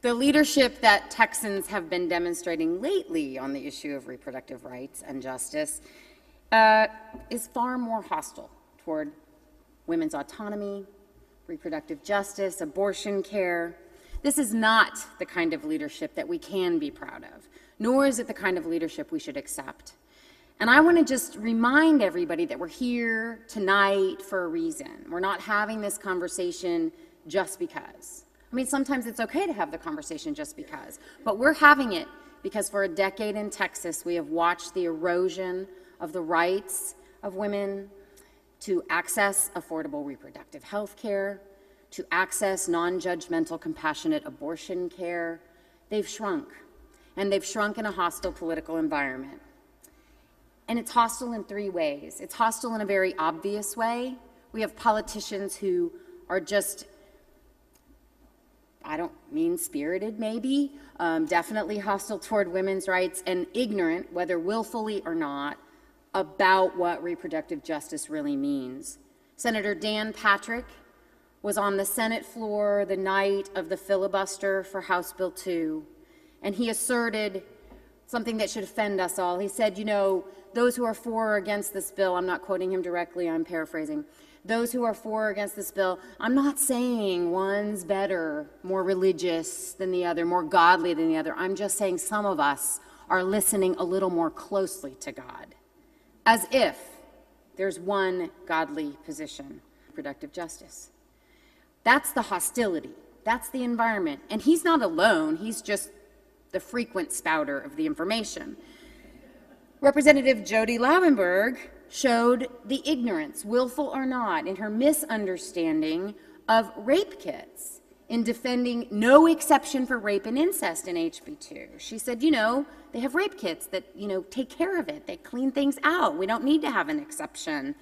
the leadership that Texans have been demonstrating lately on the issue of reproductive rights and justice is far more hostile toward women's autonomy, reproductive justice, abortion care. This is not the kind of leadership that we can be proud of, nor is it the kind of leadership we should accept. And I want to just remind everybody that we're here tonight for a reason. We're not having this conversation just because. I mean, sometimes it's okay to have the conversation just because, but we're having it because for a decade in Texas, we have watched the erosion of the rights of women to access affordable reproductive health care, to access non-judgmental, compassionate abortion care. They've shrunk, and they've shrunk in a hostile political environment. And it's hostile in three ways. It's hostile in a very obvious way. We have politicians who are just, I don't mean-spirited maybe, definitely hostile toward women's rights and ignorant, whether willfully or not, about what reproductive justice really means. Senator Dan Patrick was on the Senate floor the night of the filibuster for House Bill 2, and he asserted something that should offend us all. He said, you know, those who are for or against this bill, I'm not quoting him directly, I'm paraphrasing, those who are for or against this bill, I'm not saying one's better, more religious than the other, more godly than the other. I'm just saying some of us are listening a little more closely to God, as if there's one godly position, reproductive justice. That's the hostility. That's the environment. And he's not alone. He's just the frequent spouter of the information. Representative Jody Laubenberg showed the ignorance, willful or not, in her misunderstanding of rape kits in defending no exception for rape and incest in HB 2. She said, you know, they have rape kits that, you know, take care of it. They clean things out. We don't need to have an exception.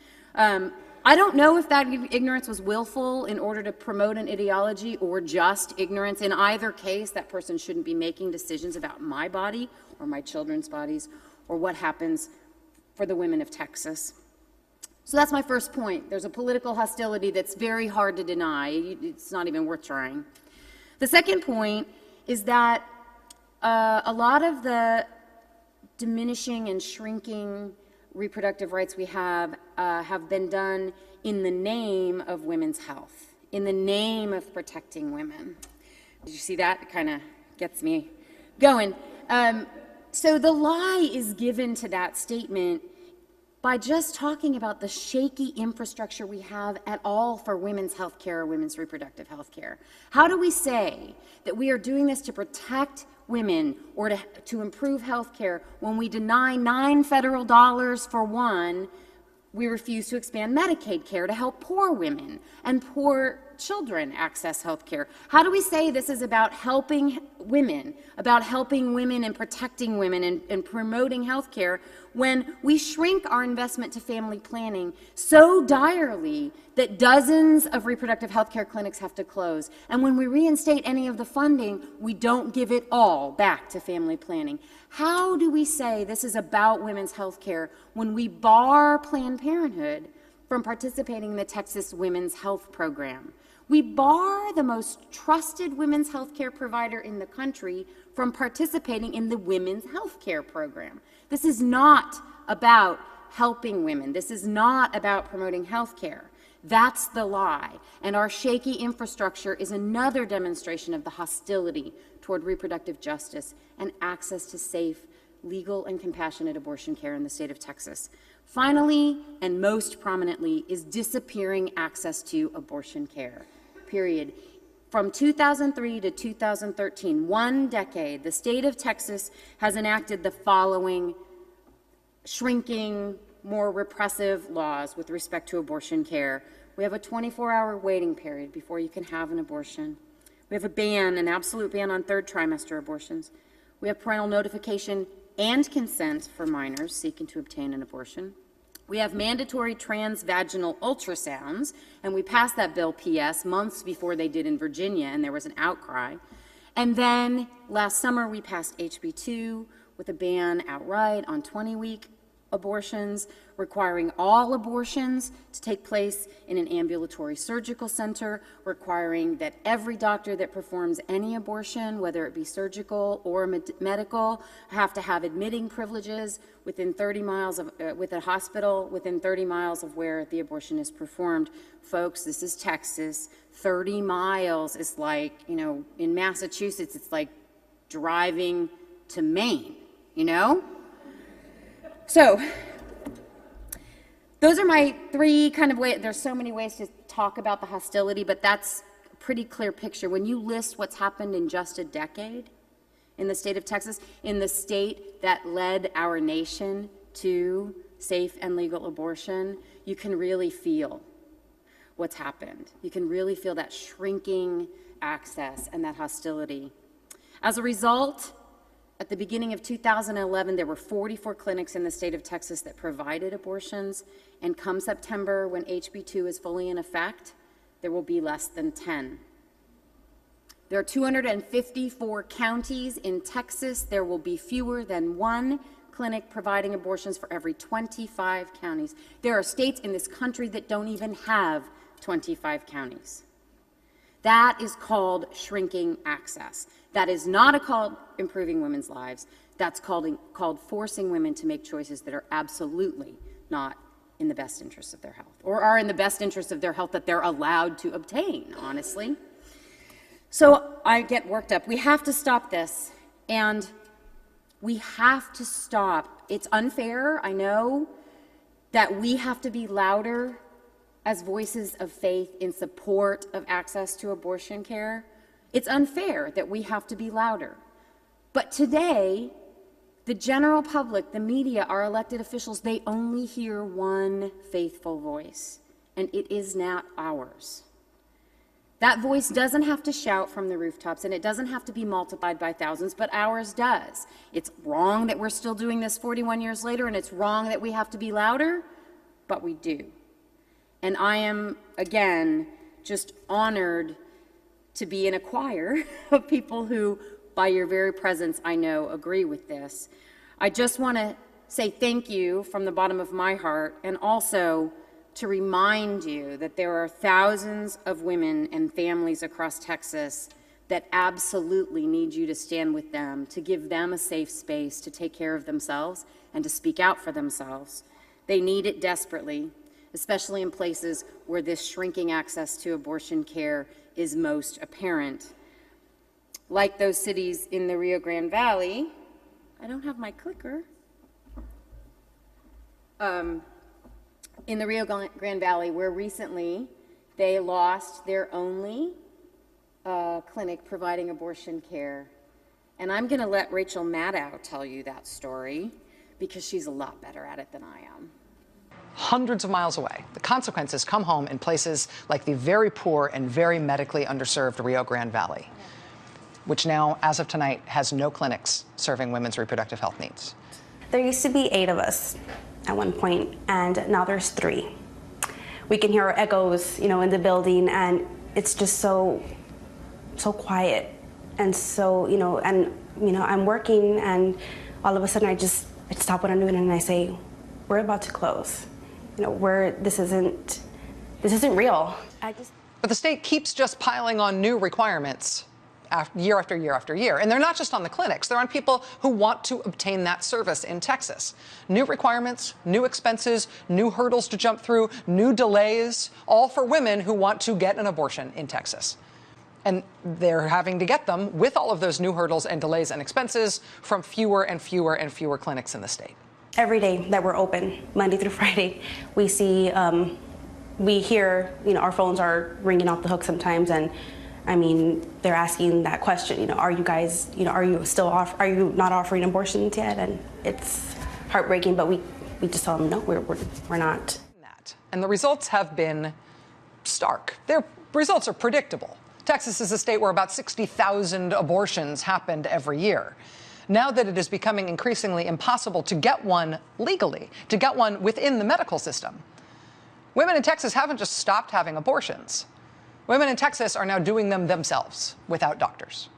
I don't know if that ignorance was willful in order to promote an ideology or just ignorance. In either case, that person shouldn't be making decisions about my body or my children's bodies or what happens for the women of Texas. So that's my first point. There's a political hostility that's very hard to deny. It's not even worth trying. The second point is that a lot of the diminishing and shrinking reproductive rights we have been done in the name of women's health, in the name of protecting women. Did you see that? It kind of gets me going. So the lie is given to that statement by just talking about the shaky infrastructure we have at all for women's health care or women's reproductive health care. How do we say that we are doing this to protect women or to improve health care when we deny $9 federal for one, we refuse to expand Medicaid care to help poor women and poor children access health care? How do we say this is about helping women and protecting women and promoting health care when we shrink our investment to family planning so direly that dozens of reproductive health care clinics have to close? And when we reinstate any of the funding, we don't give it all back to family planning. How do we say this is about women's health care when we bar Planned Parenthood from participating in the Texas Women's Health Program? We bar the most trusted women's health care provider in the country from participating in the Women's Health Care Program. This is not about helping women. This is not about promoting health care. That's the lie. And our shaky infrastructure is another demonstration of the hostility toward reproductive justice and access to safe, legal, and compassionate abortion care in the state of Texas. Finally, and most prominently, is disappearing access to abortion care, period. From 2003 to 2013, 1 decade, the state of Texas has enacted the following shrinking, more repressive laws with respect to abortion care. We have a 24-hour waiting period before you can have an abortion. We have a ban, an absolute ban on third trimester abortions. We have parental notification and consent for minors seeking to obtain an abortion. We have mandatory transvaginal ultrasounds, and we passed that bill, P.S., months before they did in Virginia, and there was an outcry. And then last summer, we passed HB 2 with a ban outright on 20-week abortions, requiring all abortions to take place in an ambulatory surgical center, requiring that every doctor that performs any abortion, whether it be surgical or medical, have to have admitting privileges within 30 miles of, with a hospital within 30 miles of where the abortion is performed. Folks, this is Texas. 30 miles is like, you know, in Massachusetts, it's like driving to Maine, you know? So those are my three kind of ways. There's so many ways to talk about the hostility, but that's a pretty clear picture. When you list what's happened in just a decade in the state of Texas, in the state that led our nation to safe and legal abortion, you can really feel what's happened. You can really feel that shrinking access and that hostility. As a result, at the beginning of 2011, there were 44 clinics in the state of Texas that provided abortions, and come September, when HB 2 is fully in effect, there will be less than 10. There are 254 counties in Texas. There will be fewer than one clinic providing abortions for every 25 counties. There are states in this country that don't even have 25 counties. That is called shrinking access. That is not called improving women's lives. That's called forcing women to make choices that are absolutely not in the best interest of their health, or are in the best interest of their health that they're allowed to obtain, honestly. So I get worked up. We have to stop this, and we have to stop. It's unfair, I know, that we have to be louder as voices of faith in support of access to abortion care. It's unfair that we have to be louder. But today, the general public, the media, our elected officials, they only hear one faithful voice, and it is not ours. That voice doesn't have to shout from the rooftops, and it doesn't have to be multiplied by thousands, but ours does. It's wrong that we're still doing this 41 years later, and it's wrong that we have to be louder, but we do. And I am, again, just honored to be in a choir of people who, by your very presence, I know, agree with this. I just want to say thank you from the bottom of my heart, and also to remind you that there are thousands of women and families across Texas that absolutely need you to stand with them, to give them a safe space to take care of themselves and to speak out for themselves. They need it desperately, especially in places where this shrinking access to abortion care is most apparent. Like those cities in the Rio Grande Valley, I don't have my clicker. In the Rio Grande Valley, where recently they lost their only clinic providing abortion care. And I'm going to let Rachel Maddow tell you that story, because she's a lot better at it than I am. Hundreds of miles away, the consequences come home in places like the very poor and very medically underserved Rio Grande Valley, which now, as of tonight, has no clinics serving women's reproductive health needs. There used to be 8 of us at one point, and now there's 3. We can hear echoes, in the building, and it's just so quiet, and so, I'm working, and all of a sudden I stop what I'm doing and I say, we're about to close. This isn't real. But the state keeps just piling on new requirements year after year after year. And they're not just on the clinics, they're on people who want to obtain that service in Texas. New requirements, new expenses, new hurdles to jump through, new delays, all for women who want to get an abortion in Texas. And they're having to get them with all of those new hurdles and delays and expenses from fewer and fewer and fewer clinics in the state. Every day that we're open, Monday through Friday, we see, we hear, our phones are ringing off the hook sometimes, and they're asking that question, are you guys, are you not offering abortions yet? And it's heartbreaking, but we just tell them, no, we're not. And the results have been stark. Their results are predictable. Texas is a state where about 60,000 abortions happened every year. Now that it is becoming increasingly impossible to get one legally, to get one within the medical system, women in Texas haven't just stopped having abortions. Women in Texas are now doing them themselves without doctors.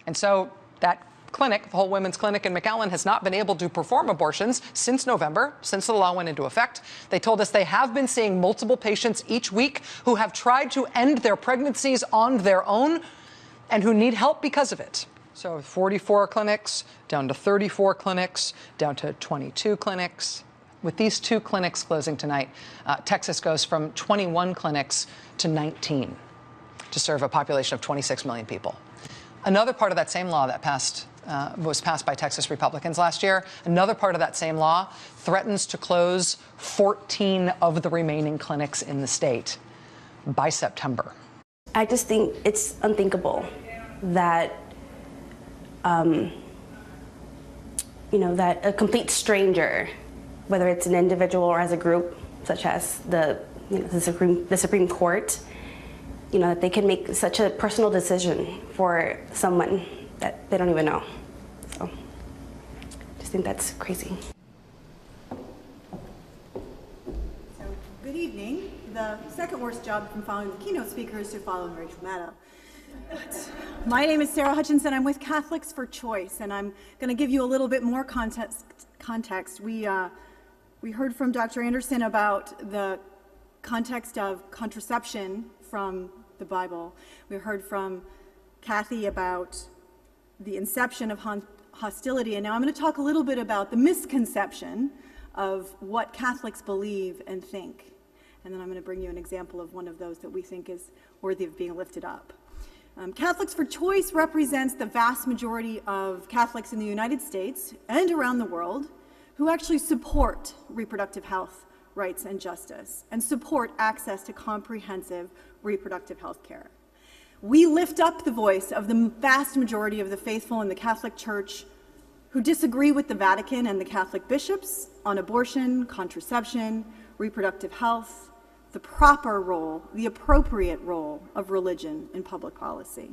And so that clinic, the Whole Women's Clinic in McAllen, has not been able to perform abortions since November, since the law went into effect. They told us they have been seeing multiple patients each week who have tried to end their pregnancies on their own and who need help because of it. So 44 clinics, down to 34 clinics, down to 22 clinics. With these 2 clinics closing tonight, Texas goes from 21 clinics to 19 to serve a population of 26 million people. Another part of that same law that passed was passed by Texas Republicans last year. Another part of that same law threatens to close 14 of the remaining clinics in the state by September. I just think it's unthinkable that, that a complete stranger, whether it's an individual or as a group, such as the Supreme Court, that they can make such a personal decision for someone that they don't even know. So I just think that's crazy. Good evening. The second worst job from following the keynote speaker is to follow Rachel Maddow. My name is Sarah Hutchinson. I'm with Catholics for Choice, and I'm going to give you a little bit more context. We heard from Dr. Anderson about the context of contraception from the Bible. We heard from Kathy about the inception of hostility, and now I'm going to talk a little bit about the misconception of what Catholics believe and think. And then I'm going to bring you an example of one of those that we think is worthy of being lifted up. Catholics for Choice represents the vast majority of Catholics in the United States and around the world who actually support reproductive health rights and justice and support access to comprehensive reproductive health care. We lift up the voice of the vast majority of the faithful in the Catholic Church who disagree with the Vatican and the Catholic bishops on abortion, contraception, reproductive health, the proper role, the appropriate role of religion in public policy.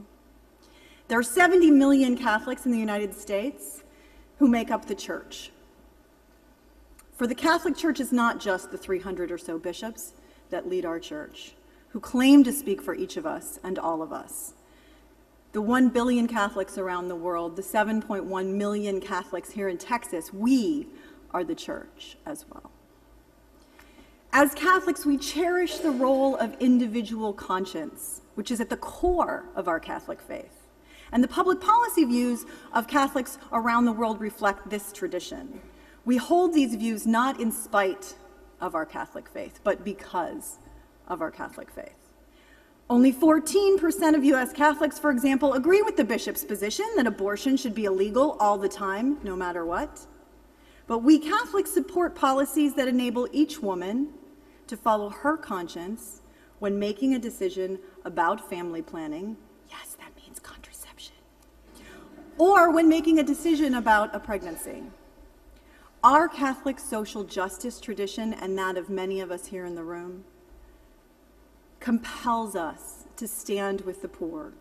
There are 70 million Catholics in the United States who make up the Church. For the Catholic Church is not just the 300 or so bishops that lead our Church, who claim to speak for each of us and all of us. The 1 billion Catholics around the world, the 7.1 million Catholics here in Texas, we are the Church as well. As Catholics, we cherish the role of individual conscience, which is at the core of our Catholic faith. And the public policy views of Catholics around the world reflect this tradition. We hold these views not in spite of our Catholic faith, but because of our Catholic faith. Only 14% of U.S. Catholics, for example, agree with the bishop's position that abortion should be illegal all the time, no matter what. But we Catholics support policies that enable each woman to follow her conscience when making a decision about family planning. Yes, that means contraception. Or when making a decision about a pregnancy. Our Catholic social justice tradition, and that of many of us here in the room, compels us to stand with the poor,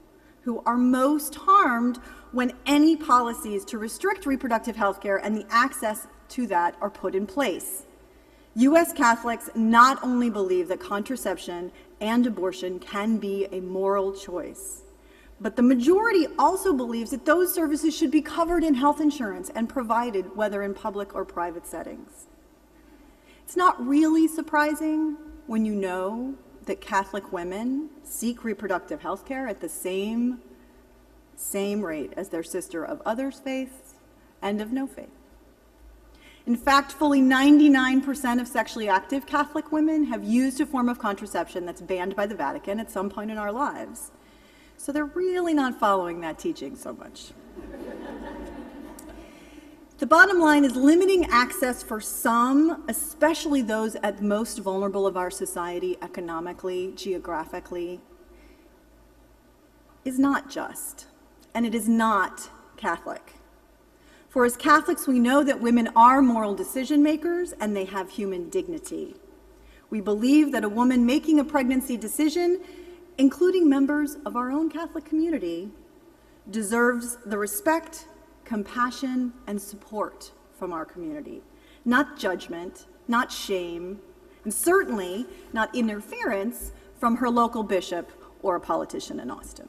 who are most harmed when any policies to restrict reproductive health care and the access to that are put in place. U.S. Catholics not only believe that contraception and abortion can be a moral choice, but the majority also believes that those services should be covered in health insurance and provided whether in public or private settings. It's not really surprising when you know that Catholic women seek reproductive health care at the same rate as their sister of others' faiths and of no faith. In fact, fully 99% of sexually active Catholic women have used a form of contraception that's banned by the Vatican at some point in our lives. So they're really not following that teaching so much. The bottom line is limiting access for some, especially those at most vulnerable of our society economically, geographically, is not just, and it is not Catholic. For as Catholics, we know that women are moral decision makers and they have human dignity. We believe that a woman making a pregnancy decision, including members of our own Catholic community, deserves the respect, compassion, and support from our community. Not judgment, not shame, and certainly not interference from her local bishop or a politician in Austin.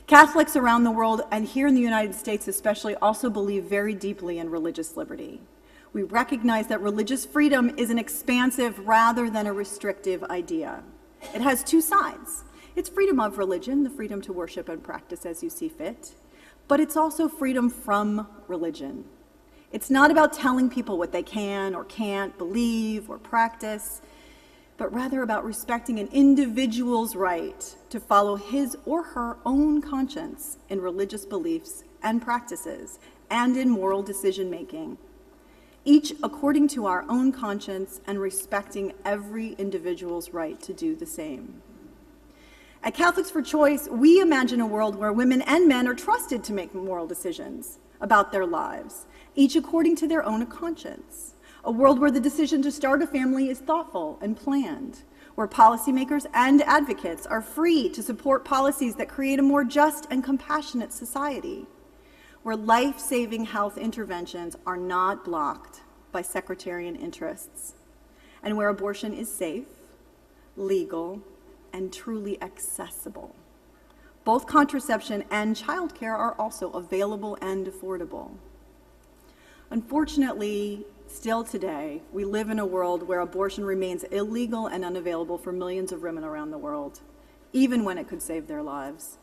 Catholics around the world, and here in the United States especially, also believe very deeply in religious liberty. We recognize that religious freedom is an expansive rather than a restrictive idea. It has two sides. It's freedom of religion, the freedom to worship and practice as you see fit, but it's also freedom from religion. It's not about telling people what they can or can't believe or practice, but rather about respecting an individual's right to follow his or her own conscience in religious beliefs and practices and in moral decision-making, each according to our own conscience and respecting every individual's right to do the same. At Catholics for Choice, we imagine a world where women and men are trusted to make moral decisions about their lives, each according to their own conscience. A world where the decision to start a family is thoughtful and planned, where policymakers and advocates are free to support policies that create a more just and compassionate society, where life-saving health interventions are not blocked by sectarian interests, and where abortion is safe, legal, and truly accessible. Both contraception and childcare are also available and affordable. Unfortunately, still today, we live in a world where abortion remains illegal and unavailable for millions of women around the world, even when it could save their lives.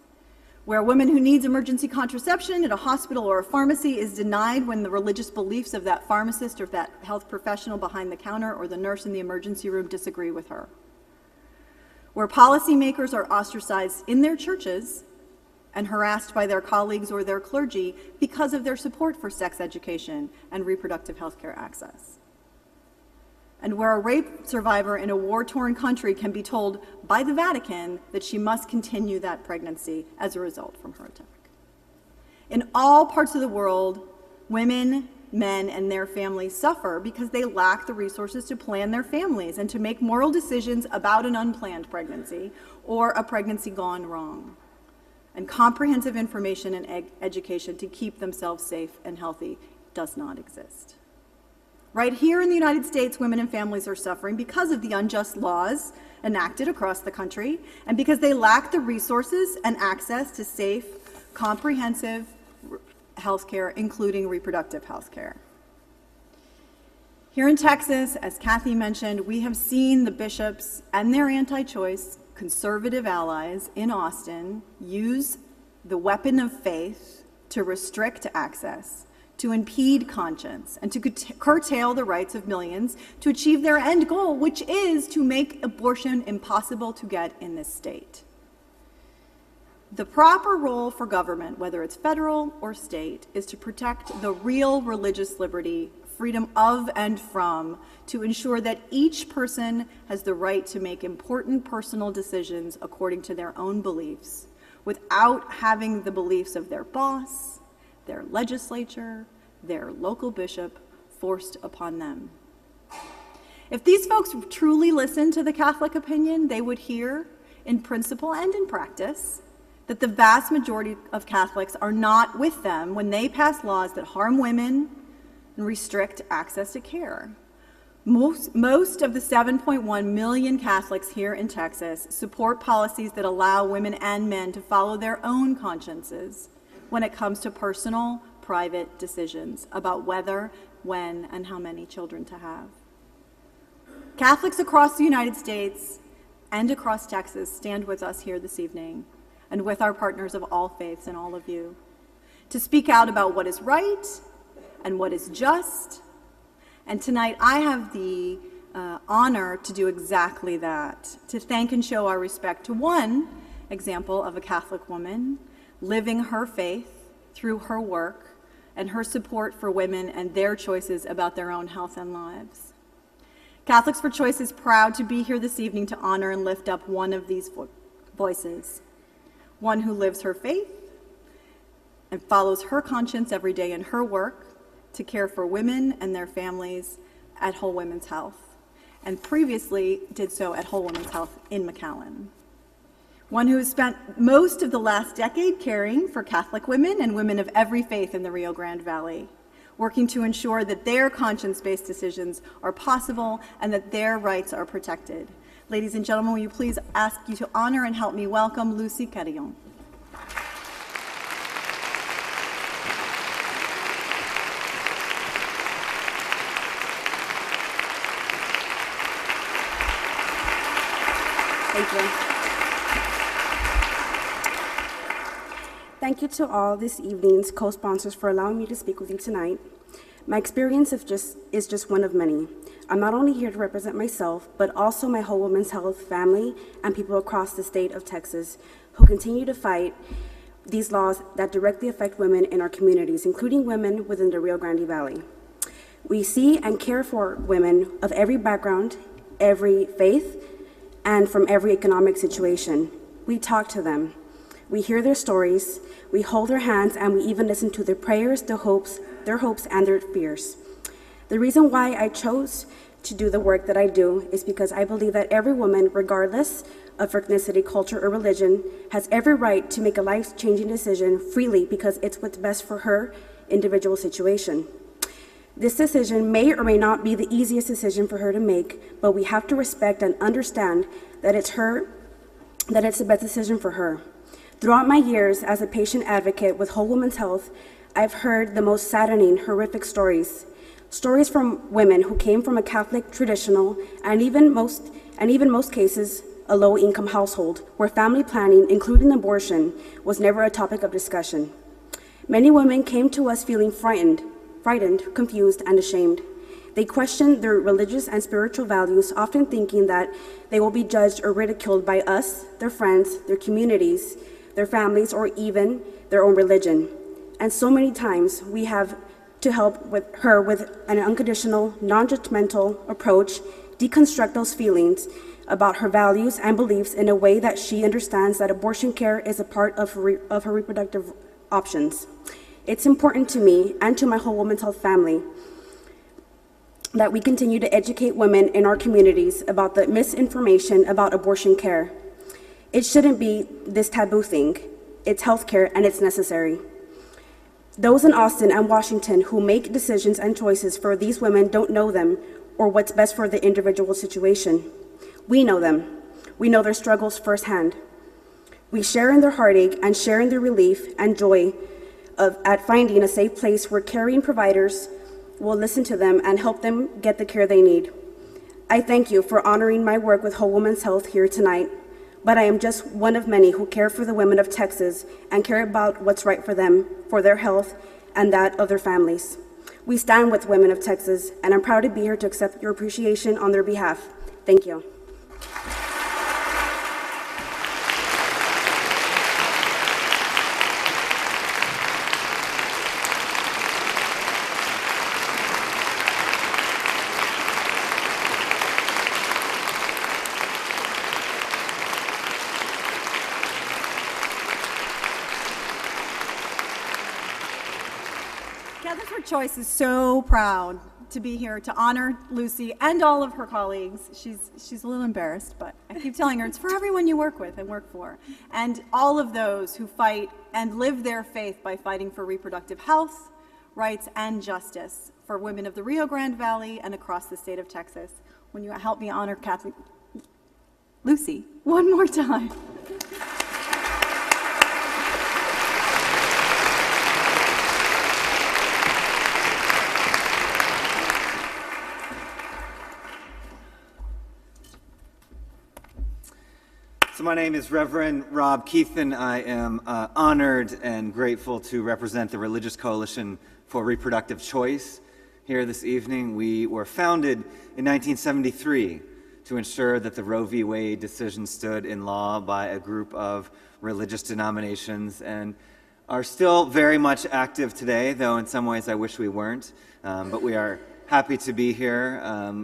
Where a woman who needs emergency contraception at a hospital or a pharmacy is denied when the religious beliefs of that pharmacist or that health professional behind the counter or the nurse in the emergency room disagree with her. Where policymakers are ostracized in their churches and harassed by their colleagues or their clergy because of their support for sex education and reproductive health care access. And where a rape survivor in a war-torn country can be told by the Vatican that she must continue that pregnancy as a result from her attack. In all parts of the world, women, men, and their families suffer because they lack the resources to plan their families and to make moral decisions about an unplanned pregnancy or a pregnancy gone wrong, and comprehensive information and education to keep themselves safe and healthy does not exist. Right here in the United States, women and families are suffering because of the unjust laws enacted across the country and because they lack the resources and access to safe, comprehensive health care, including reproductive health care. Here in Texas, as Kathy mentioned, we have seen the bishops and their anti-choice conservative allies in Austin use the weapon of faith to restrict access, to impede conscience, and to curtail the rights of millions to achieve their end goal, which is to make abortion impossible to get in this state. The proper role for government, whether it's federal or state, is to protect the real religious liberty, freedom of and from, to ensure that each person has the right to make important personal decisions according to their own beliefs, without having the beliefs of their boss, their legislature, their local bishop forced upon them. If these folks truly listened to the Catholic opinion, they would hear, in principle and in practice, that the vast majority of Catholics are not with them when they pass laws that harm women and restrict access to care. Most of the 7.1 million Catholics here in Texas support policies that allow women and men to follow their own consciences when it comes to personal, private decisions about whether, when, and how many children to have. Catholics across the United States and across Texas stand with us here this evening, and with our partners of all faiths and all of you, to speak out about what is right and what is just. And tonight I have the honor to do exactly that, to thank and show our respect to one example of a Catholic woman living her faith through her work and her support for women and their choices about their own health and lives. Catholics for Choice is proud to be here this evening to honor and lift up one of these voices, one who lives her faith and follows her conscience every day in her work to care for women and their families at Whole Women's Health, and previously did so at Whole Women's Health in McAllen. One who has spent most of the last decade caring for Catholic women and women of every faith in the Rio Grande Valley, working to ensure that their conscience-based decisions are possible and that their rights are protected. Ladies and gentlemen, will you please ask you to honor and help me welcome Lucy Carillon. Thank you. Thank you to all this evening's co-sponsors for allowing me to speak with you tonight. My experience is just one of many. I'm not only here to represent myself, but also my whole women's health family and people across the state of Texas who continue to fight these laws that directly affect women in our communities, including women within the Rio Grande Valley. We see and care for women of every background, every faith, and from every economic situation. We talk to them. We hear their stories, we hold their hands, and we even listen to their prayers, their hopes, and their fears. The reason why I chose to do the work that I do is because I believe that every woman, regardless of ethnicity, culture, or religion, has every right to make a life-changing decision freely because it's what's best for her individual situation. This decision may or may not be the easiest decision for her to make, but we have to respect and understand that it's the best decision for her. Throughout my years as a patient advocate with Whole Women's Health, I've heard the most saddening, horrific stories. Stories from women who came from a Catholic, traditional, and even most cases, a low-income household, where family planning, including abortion, was never a topic of discussion. Many women came to us feeling frightened, confused, and ashamed. They questioned their religious and spiritual values, often thinking that they will be judged or ridiculed by us, their friends, their communities, their families, or even their own religion. And so many times we have to help her with an unconditional, non-judgmental approach, deconstruct those feelings about her values and beliefs in a way that she understands that abortion care is a part of her reproductive options. It's important to me and to my Whole Women's Health family that we continue to educate women in our communities about the misinformation about abortion care. It shouldn't be this taboo thing. It's healthcare and it's necessary. Those in Austin and Washington who make decisions and choices for these women don't know them or what's best for the individual situation. We know them. We know their struggles firsthand. We share in their heartache and share in their relief and joy at finding a safe place where caring providers will listen to them and help them get the care they need. I thank you for honoring my work with Whole Women's Health here tonight, but I am just one of many who care for the women of Texas and care about what's right for them, for their health, and that of their families. We stand with women of Texas, and I'm proud to be here to accept your appreciation on their behalf. Thank you. Gather for Choice is so proud to be here to honor Lucy and all of her colleagues. She's a little embarrassed, but I keep telling her it's for everyone you work with and work for. And all of those who fight and live their faith by fighting for reproductive health, rights, and justice for women of the Rio Grande Valley and across the state of Texas. When you help me honor Lucy one more time. So my name is Reverend Rob Keithan. I am honored and grateful to represent the Religious Coalition for Reproductive Choice here this evening. We were founded in 1973 to ensure that the Roe v. Wade decision stood in law by a group of religious denominations and are still very much active today, though in some ways I wish we weren't. But we are happy to be here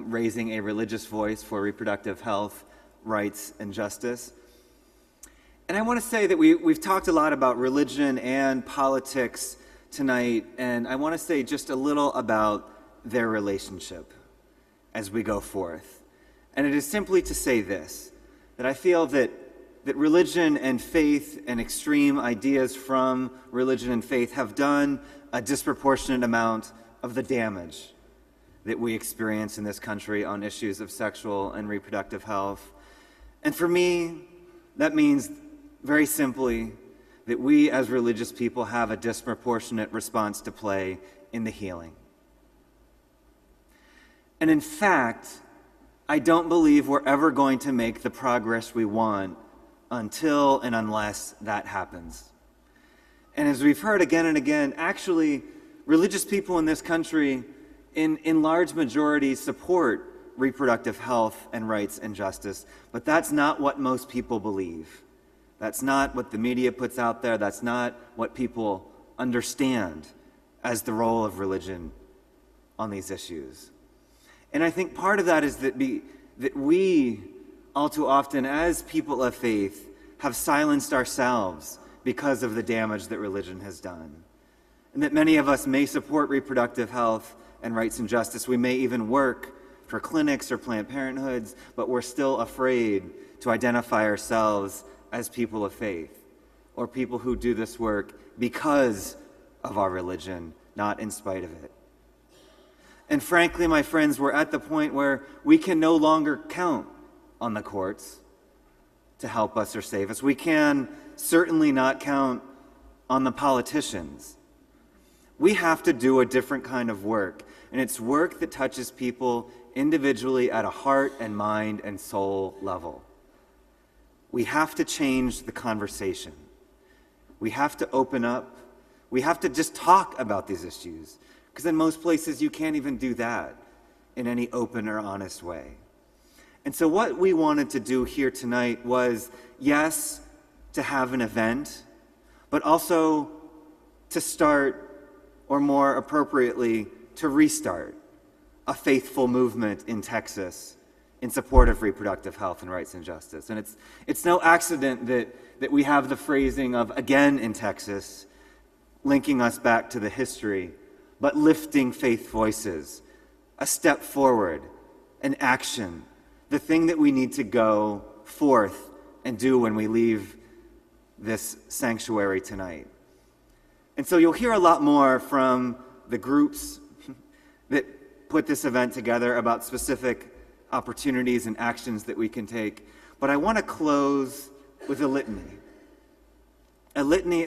raising a religious voice for reproductive health, rights, and justice. And I want to say that we've talked a lot about religion and politics tonight, and I want to say just a little about their relationship as we go forth. And it is simply to say this, that I feel that religion and faith and extreme ideas from religion and faith have done a disproportionate amount of the damage that we experience in this country on issues of sexual and reproductive health. And for me, that means very simply that we as religious people have a disproportionate response to play in the healing. And in fact, I don't believe we're ever going to make the progress we want until and unless that happens. And as we've heard again and again, actually, Religious people in this country, in large majority, support reproductive health and rights and justice, but that's not what most people believe. That's not what the media puts out there. That's not what people understand as the role of religion on these issues. And I think part of that is that we, all too often, as people of faith, have silenced ourselves because of the damage that religion has done. And that many of us may support reproductive health and rights and justice. We may even work for clinics or Planned Parenthoods, but we're still afraid to identify ourselves as people of faith, or people who do this work because of our religion, not in spite of it. And frankly, my friends, we're at the point where we can no longer count on the courts to help us or save us. We can certainly not count on the politicians. We have to do a different kind of work, and it's work that touches people individually at a heart and mind and soul level. We have to change the conversation. We have to open up. We have to just talk about these issues, because in most places you can't even do that in any open or honest way. And so what we wanted to do here tonight was, yes, to have an event, but also to start, or more appropriately, to restart a faithful movement in Texas in support of reproductive health and rights and justice. And it's no accident that we have the phrasing of "again in Texas," linking us back to the history, but lifting faith voices, a step forward, an action, the thing that we need to go forth and do when we leave this sanctuary tonight. And so you'll hear a lot more from the groups that put this event together about specific opportunities and actions that we can take. But I want to close with a litany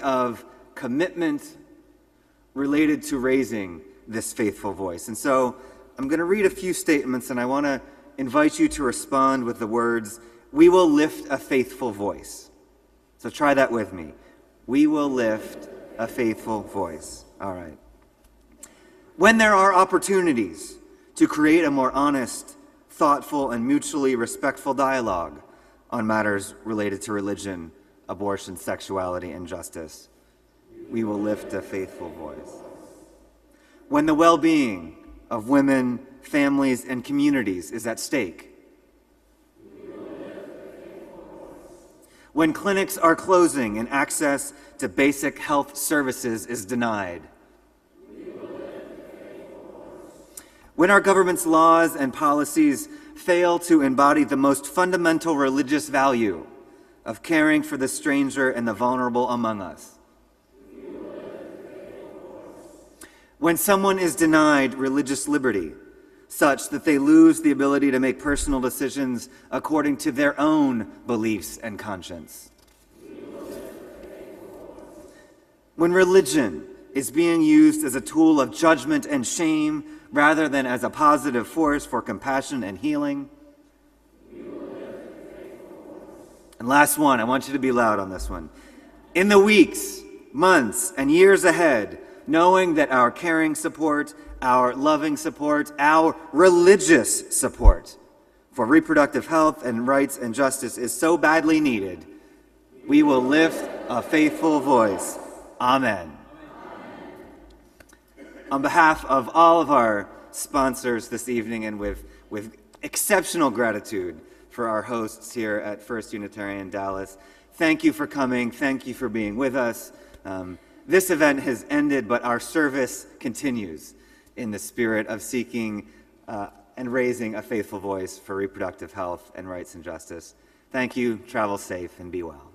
of commitment related to raising this faithful voice. And so I'm going to read a few statements, and I want to invite you to respond with the words, "We will lift a faithful voice." So try that with me. We will lift a faithful voice. All right. When there are opportunities to create a more honest, thoughtful, and mutually respectful dialogue on matters related to religion, abortion, sexuality, and justice, we will lift a faithful voice. When the well-being of women, families, and communities is at stake, when clinics are closing and access to basic health services is denied, when our government's laws and policies fail to embody the most fundamental religious value of caring for the stranger and the vulnerable among us, when someone is denied religious liberty such that they lose the ability to make personal decisions according to their own beliefs and conscience, when religion is being used as a tool of judgment and shame rather than as a positive force for compassion and healing. And last one, I want you to be loud on this one. In the weeks, months, and years ahead, knowing that our caring support, our loving support, our religious support for reproductive health and rights and justice is so badly needed, we will lift a faithful voice. Amen. On behalf of all of our sponsors this evening, and with exceptional gratitude for our hosts here at First Unitarian Dallas, thank you for coming. Thank you for being with us. This event has ended, but our service continues in the spirit of seeking and raising a faithful voice for reproductive health and rights and justice. Thank you. Travel safe and be well.